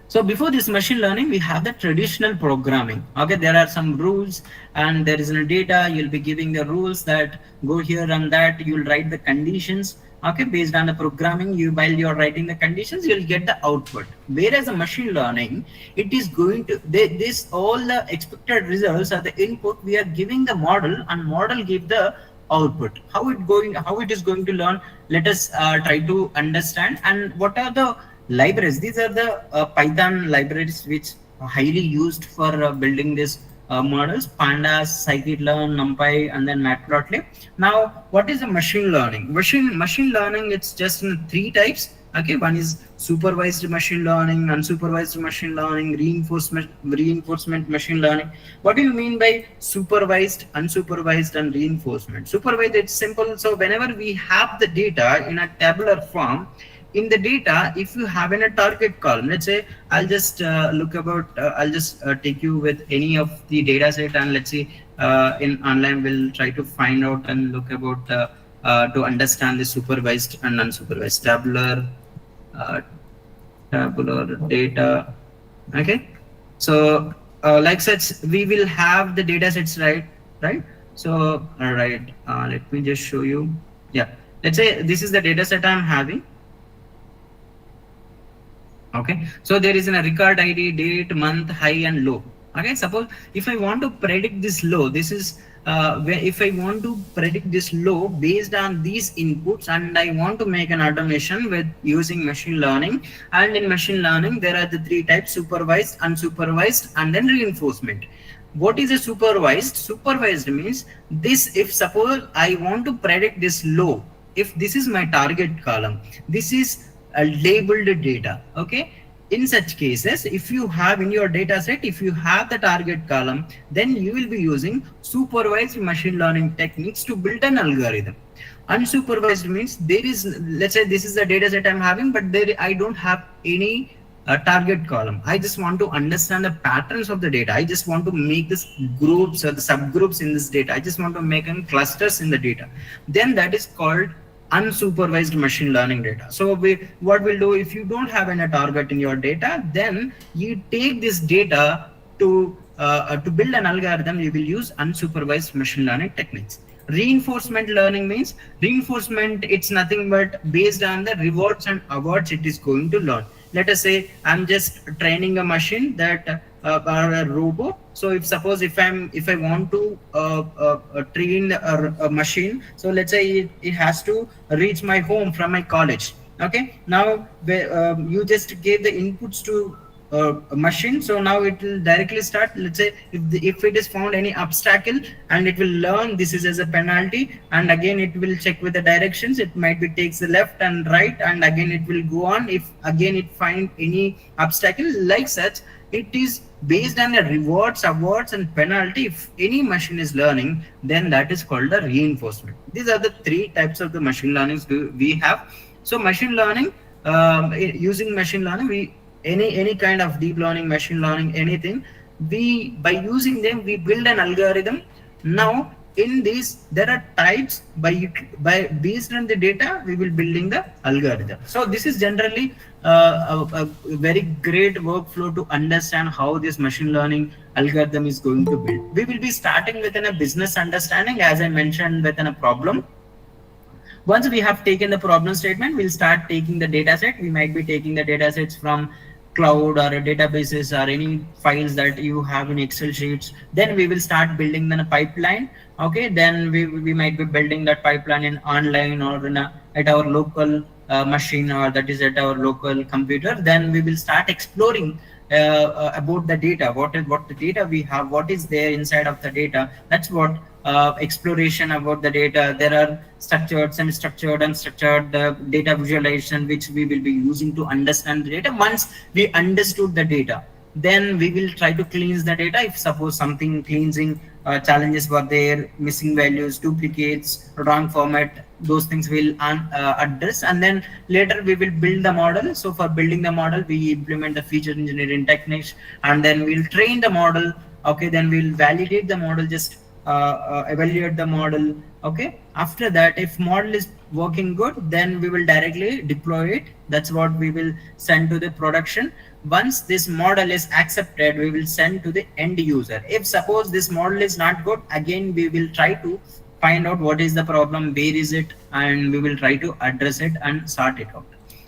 E: So before this machine learning, we have the traditional programming. Okay, there are some rules and there is no data. You'll be giving the rules that go here and that. You'll write the conditions. Okay, based on the programming, while you're writing the conditions, you'll get the output. Whereas a machine learning, it is going to this all the expected results are the input. We are giving the model, and model give the output. How it is going to learn? Let us try to understand. And what are the libraries? These are the Python libraries which are highly used for building this models: pandas, scikit-learn, numpy, and then matplotlib. Now, what is a machine learning? Machine learning, it's just in 3 types. Okay, one is supervised machine learning, unsupervised machine learning, reinforcement machine learning. What do you mean by supervised, unsupervised, and reinforcement? Supervised, it's simple. So whenever we have the data in a tabular form, in the data, if you have in a target column, let's say I'll just I'll just take you with any of the data set, and let's see in online we'll try to find out and look about to understand the supervised and unsupervised tabular data. Okay, so like such, we will have the data sets, right? So all right, let me just show you. Yeah, let's say this is the data set I'm having. Okay, so there is a record ID, date, month, high and low. Okay, suppose if I want to predict this low, this is if I want to predict this low based on these inputs, and I want to make an automation with using machine learning. And in machine learning, there are the 3 types: supervised, unsupervised, and then reinforcement. What is a supervised? Supervised means this, if suppose I want to predict this low, if this is my target column, this is a labeled data. Okay, in such cases, if you have in your data set, if you have the target column, then you will be using supervised machine learning techniques to build an algorithm. Unsupervised means there is, let's say this is the data set I'm having, but there I don't have any target column. I just want to understand the patterns of the data. I just want to make this groups or the subgroups in this data. I just want to make clusters in the data. Then that is called unsupervised machine learning data. So what we'll do, if you don't have any target in your data, then you take this data to build an algorithm. You will use unsupervised machine learning techniques. Reinforcement learning means reinforcement, it's nothing but based on the rewards and awards it is going to learn. Let us say I'm just training a machine that or a robot. So if I want to train a machine, so let's say it has to reach my home from my college. Okay, now you just gave the inputs to a machine, so now it will directly start. Let's say if it is found any obstacle, and it will learn this is as a penalty, and again it will check with the directions. It might be takes the left and right, and again it will go on. If again it find any obstacle, like such, it is based on the rewards, awards and penalty. If any machine is learning, then that is called the reinforcement. These are the 3 types of the machine learning we have. So machine learning, using machine learning, we any kind of deep learning, machine learning, anything, by using them we build an algorithm. Now in this there are types, by based on the data we will building the algorithm. So this is generally a very great workflow to understand how this machine learning algorithm is going to build. We will be starting with a business understanding, as I mentioned, with a problem. Once we have taken the problem statement, we'll start taking the data set. We might be taking the data sets from cloud or databases or any files that you have in Excel sheets. Then we will start building the pipeline. Okay, then we might be building that pipeline in online or at our local machine, or that is at our local computer. Then we will start exploring about the data, what the data we have, what is there inside of the data. That's what exploration about the data. There are structured, semi-structured, unstructured data visualization, which we will be using to understand the data. Once we understood the data, then we will try to cleanse the data. If suppose something cleansing challenges were there, missing values, duplicates, wrong format, those things will address, and then later we will build the model. So for building the model, we implement the feature engineering techniques, and then we'll train the model. Okay, then we'll validate the model, just evaluate the model. Okay, after that, if model is working good, then we will directly deploy it. That's what we will send to the production. Once this model is accepted, we will send to the end user. If suppose this model is not good, again we will try to find out what is the problem, where is it, and we will try to address it and sort it out.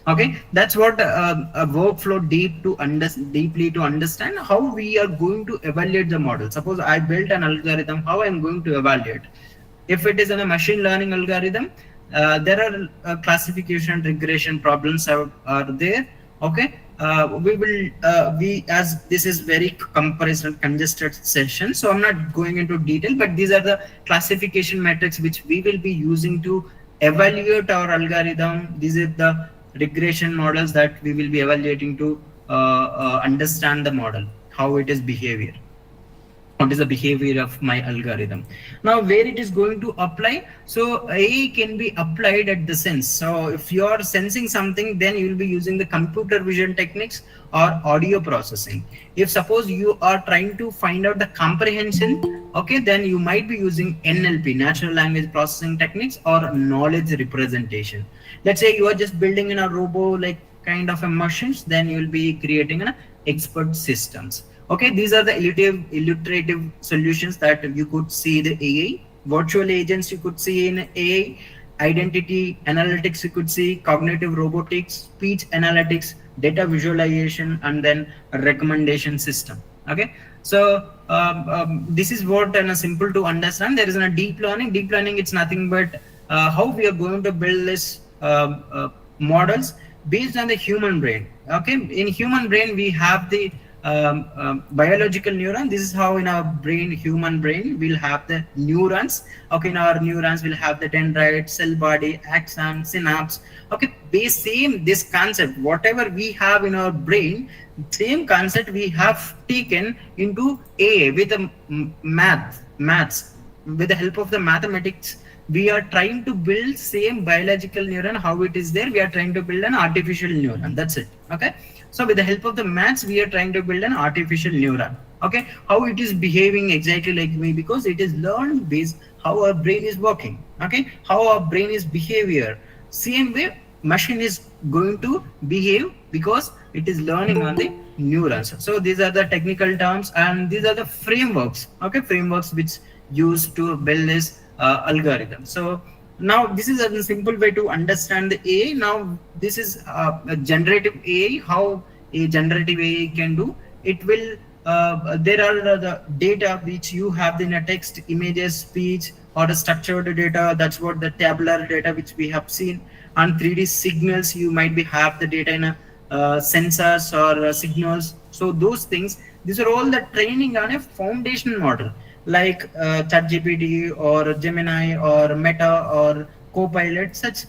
E: Okay, that's what a workflow deeply to understand how we are going to evaluate the model. Suppose I built an algorithm, how I'm going to evaluate. If it is in a machine learning algorithm, there are classification regression problems are there. Okay, we as this is very compressed and congested session, so I'm not going into detail, but these are the classification metrics which we will be using to evaluate our algorithm. These are the regression models that we will be evaluating to understand the model, how it is behavior. What is the behavior of my algorithm. Now where it is going to apply, so AI can be applied at the sense. So if you are sensing something, then you will be using the computer vision techniques or audio processing. If suppose you are trying to find out the comprehension, okay, then you might be using NLP, natural language processing techniques, or knowledge representation. Let's say you are just building in a robo like kind of a machines, then you will be creating an expert systems. Okay, these are the illustrative solutions that you could see the AI. Virtual agents you could see in AI, identity analytics you could see, cognitive robotics, speech analytics, data visualization, and then a recommendation system. Okay, so this is what and simple to understand. There is a deep learning. Deep learning, it's nothing but how we are going to build this models based on the human brain. Okay, in human brain we have the biological neuron. This is how in our brain, human brain, will have the neurons. Okay, in our neurons will have the dendrite, cell body, axon, synapse. Okay, same this concept, whatever we have in our brain, same concept we have taken into AI with the maths. With the help of the mathematics, we are trying to build same biological neuron, how it is there, we are trying to build an artificial neuron. That's it. Okay, so with the help of the maths, we are trying to build an artificial neuron. Okay, how it is behaving exactly like me, because it is learned based how our brain is working. Okay, how our brain is behavior. Same way machine is going to behave because it is learning on the neurons. So these are the technical terms, and these are the frameworks. Okay, frameworks which used to build this algorithm. So now this is a simple way to understand the AI. Now this is a generative AI. How a generative AI can do it will there are the data which you have in a text, images, speech, or a structured data. That's what the tabular data which we have seen. And 3D signals, you might be have the data in a sensors or signals. So those things, these are all the training on a foundation model like ChatGPT or Gemini or Meta or Copilot. Such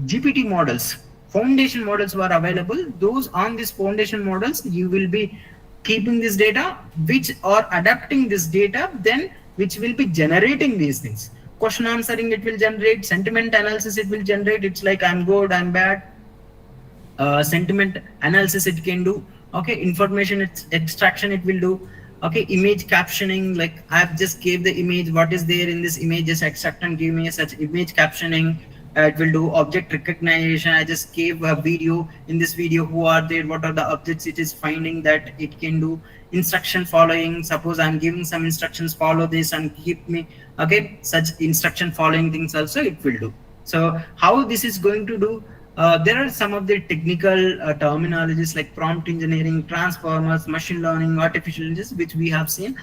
E: GPT models, foundation models were available. Those on these foundation models, you will be keeping this data, which are adapting this data, then which will be generating these things. Question answering it will generate, sentiment analysis it will generate. It's like I'm good, I'm bad. Sentiment analysis it can do. Okay, information extraction it will do. Okay, image captioning, like I've just gave the image, what is there in this image, just extract and give me such image captioning. It will do object recognition. I just gave a video. In this video, who are there, what are the objects it is finding, that it can do. Instruction following, suppose I'm giving some instructions, follow this and keep me. Okay, such instruction following things also it will do. So how this is going to do, there are some of the technical terminologies like prompt engineering, transformers, machine learning, artificial intelligence, which we have seen.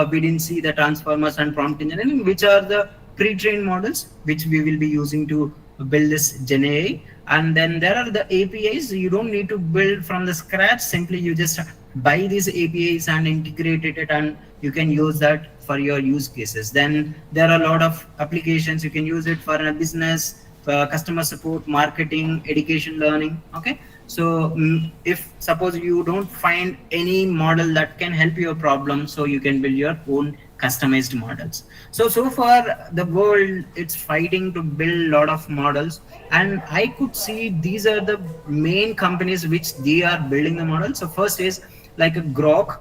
E: We didn't see the transformers and prompt engineering, which are the pre-trained models which we will be using to build this Gen AI. And then there are the APIs. You don't need to build from the scratch. Simply you just buy these APIs and integrate it, and you can use that for your use cases. Then there are a lot of applications. You can use it for a business, for customer support, marketing, education, learning. Okay, So if suppose you don't find any model that can help your problem, so you can build your own customized models. So far the world it's fighting to build a lot of models, and I could see these are the main companies which they are building the model. So first is like a Grok.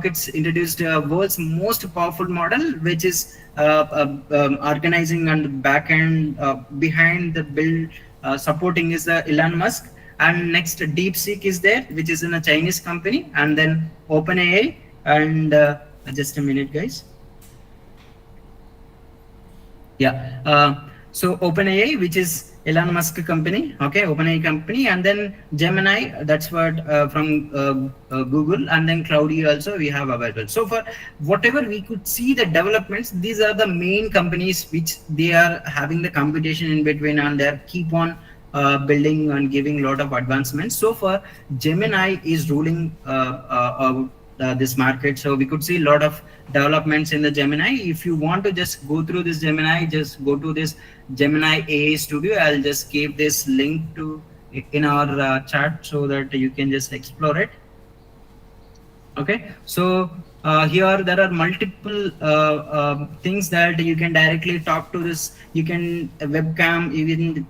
E: It's introduced world's most powerful model, which is organizing on the back end behind the build supporting is the Elon Musk. And next DeepSeek is there, which is in a Chinese company, and then OpenAI. And just a minute, guys. Yeah. So OpenAI, which is Elon Musk company, okay, OpenAI company, and then Gemini, that's what from Google, and then Cloudy also we have available. So for whatever we could see the developments, these are the main companies which they are having the competition in between, and they keep on building and giving a lot of advancements. So far, Gemini is ruling this market. So we could see a lot of developments in the Gemini. If you want to just go through this Gemini, just go to this Gemini AI Studio. I'll just give this link to in our chat so that you can just explore it. Okay, so here there are multiple things that you can directly talk to this. You can webcam, even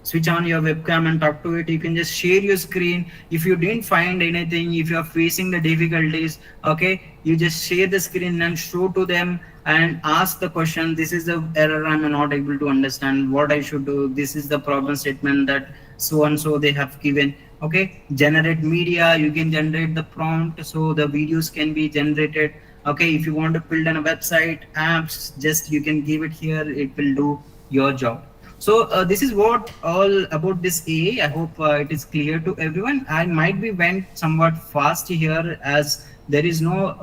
E: switch on your webcam and talk to it. You can just share your screen. If you didn't find anything, if you are facing the difficulties, okay, you just share the screen and show to them and ask the question. This is the error, I'm not able to understand what I should do. This is the problem statement that so and so they have given. Okay, generate media, you can generate the prompt so the videos can be generated. Okay, if you want to build a website, apps, just you can give it here, it will do your job. So this is what all about this AI. I hope it is clear to everyone. I might be went somewhat fast here as there is no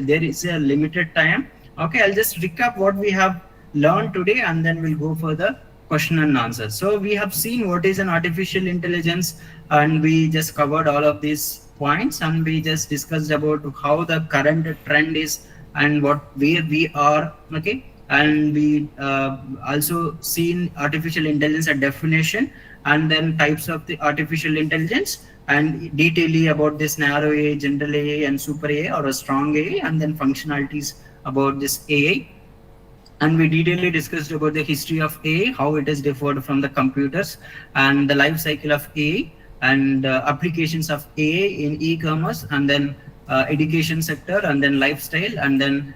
E: there is a limited time. Okay, I'll just recap what we have learned today, and then we'll go for the question and answer. So we have seen what is an artificial intelligence, and we just covered all of these points, and we just discussed about how the current trend is and where we are. Okay, and we also seen artificial intelligence, a definition, and then types of the artificial intelligence, and detailing about this narrow AI, general AI, and super AI or a strong AI, and then functionalities about this AI. And we detailedly discussed about the history of AI, how it is differed from the computers, and the life cycle of AI, and applications of AI in e-commerce, and then education sector, and then lifestyle, and then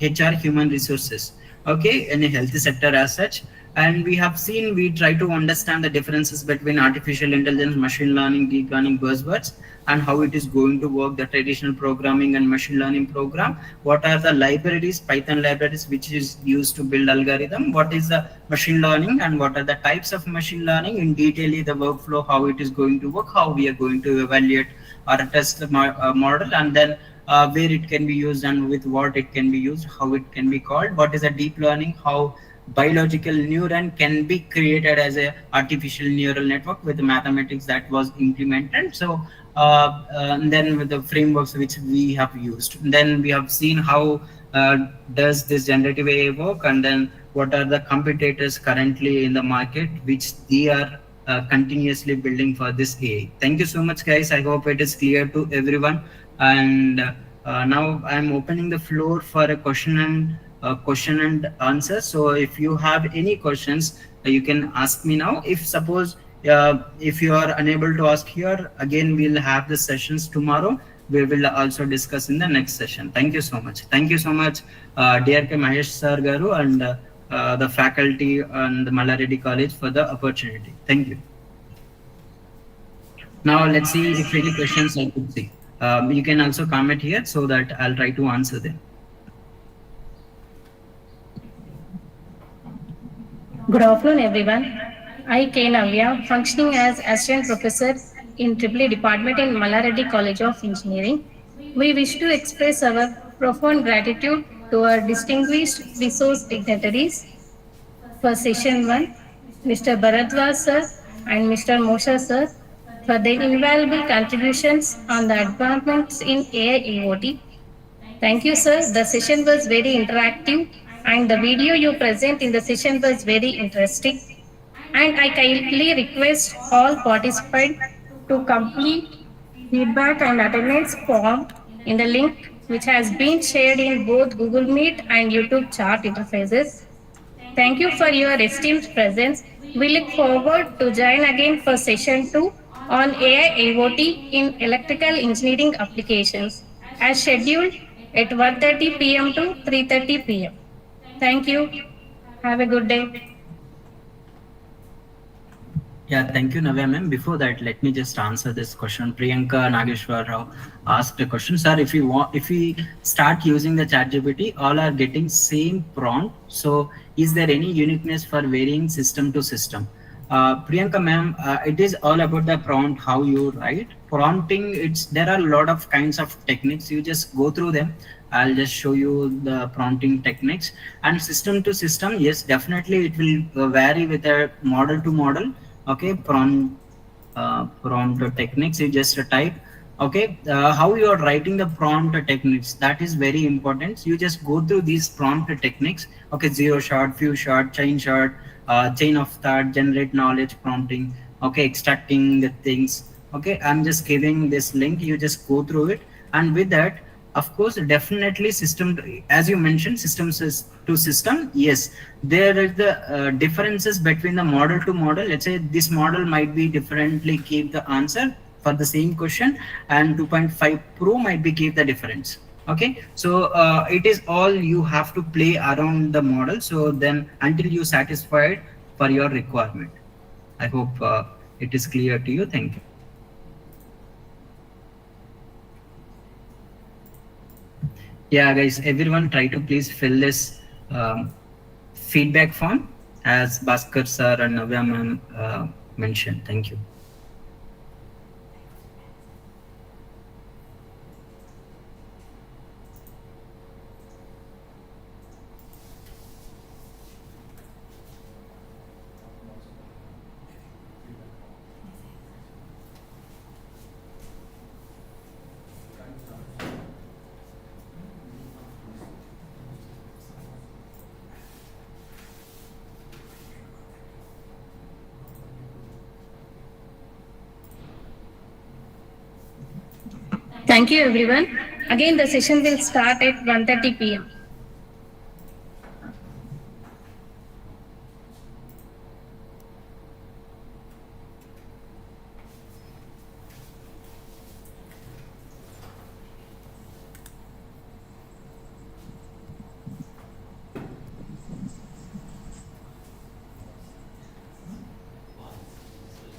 E: HR, human resources, okay, in a health sector as such. And we have seen, we try to understand the differences between artificial intelligence, machine learning, deep learning buzzwords, and how it is going to work, the traditional programming and machine learning program. What are the libraries, Python libraries, which is used to build algorithm? What is the machine learning, and what are the types of machine learning in detail, the workflow, how it is going to work, how we are going to evaluate or test the model, and then where it can be used and with what it can be used, how it can be called, what is a deep learning, how biological neuron can be created as a artificial neural network with the mathematics that was implemented. So and then with the frameworks which we have used, then we have seen how does this generative AI work, and then what are the competitors currently in the market which they are continuously building for this AI. Thank you so much, guys. I hope it is clear to everyone. And now I'm opening the floor for a question and answer. So if you have any questions, you can ask me now. If suppose if you are unable to ask here, again we'll have the sessions tomorrow. We will also discuss in the next session. Thank you so much. Thank you so much, DRK Mahesh Sir Garu, and the faculty and the Malla Reddy College for the opportunity. Thank you. Now let's see if any questions I could see. You can also comment here so that I'll try to answer them.
G: Good afternoon, everyone. I, K. Navya, functioning as Assistant Professor in EEE Department in Malla Reddy College of Engineering. We wish to express our profound gratitude to our distinguished resource dignitaries for Session 1, Mr. Bharadwaj Sir and Mr. Mosha Sir, for their invaluable contributions on the advancements in AI-IOT. Thank you, sir. The session was very interactive, and the video you present in the session was very interesting. And I kindly request all participants to complete feedback and attendance form in the link which has been shared in both Google Meet and YouTube chat interfaces. Thank you for your esteemed presence. We look forward to join again for session 2 on AI-IoT in electrical engineering applications as scheduled at 1:30 p.m. to 3:30 p.m. Thank you. Have a good day.
E: Yeah, thank you, Navya ma'am. Before that, let me just answer this question. Priyanka Nageshwar Rao asked a question. Sir, if we start using the ChatGPT, all are getting same prompt. So, is there any uniqueness for varying system to system? Priyanka ma'am, it is all about the prompt, how you write. Prompting, there are a lot of kinds of techniques. You just go through them. I'll just show you the prompting techniques. And system to system, yes, definitely it will vary with a model to model. Okay, prompt techniques, you just type. Okay, how you are writing the prompt techniques, that is very important. You just go through these prompt techniques. Okay, zero shot, few shot, chain of thought, generate knowledge prompting. Okay, extracting the things. Okay, I'm just giving this link, you just go through it. And with that, of course, definitely system, as you mentioned, systems to system, yes, there is the differences between the model to model. Let's say this model might be differently give the answer for the same question, and 2.5 Pro might be give the difference. Okay, so it is all you have to play around the model. So then until you satisfied for your requirement. I hope it is clear to you. Thank you. Yeah, guys, everyone try to please fill this feedback form as Bhaskar sir and Navya ma'am mentioned. Thank you.
G: Thank you everyone. Again, the session will start at 1:30 p.m.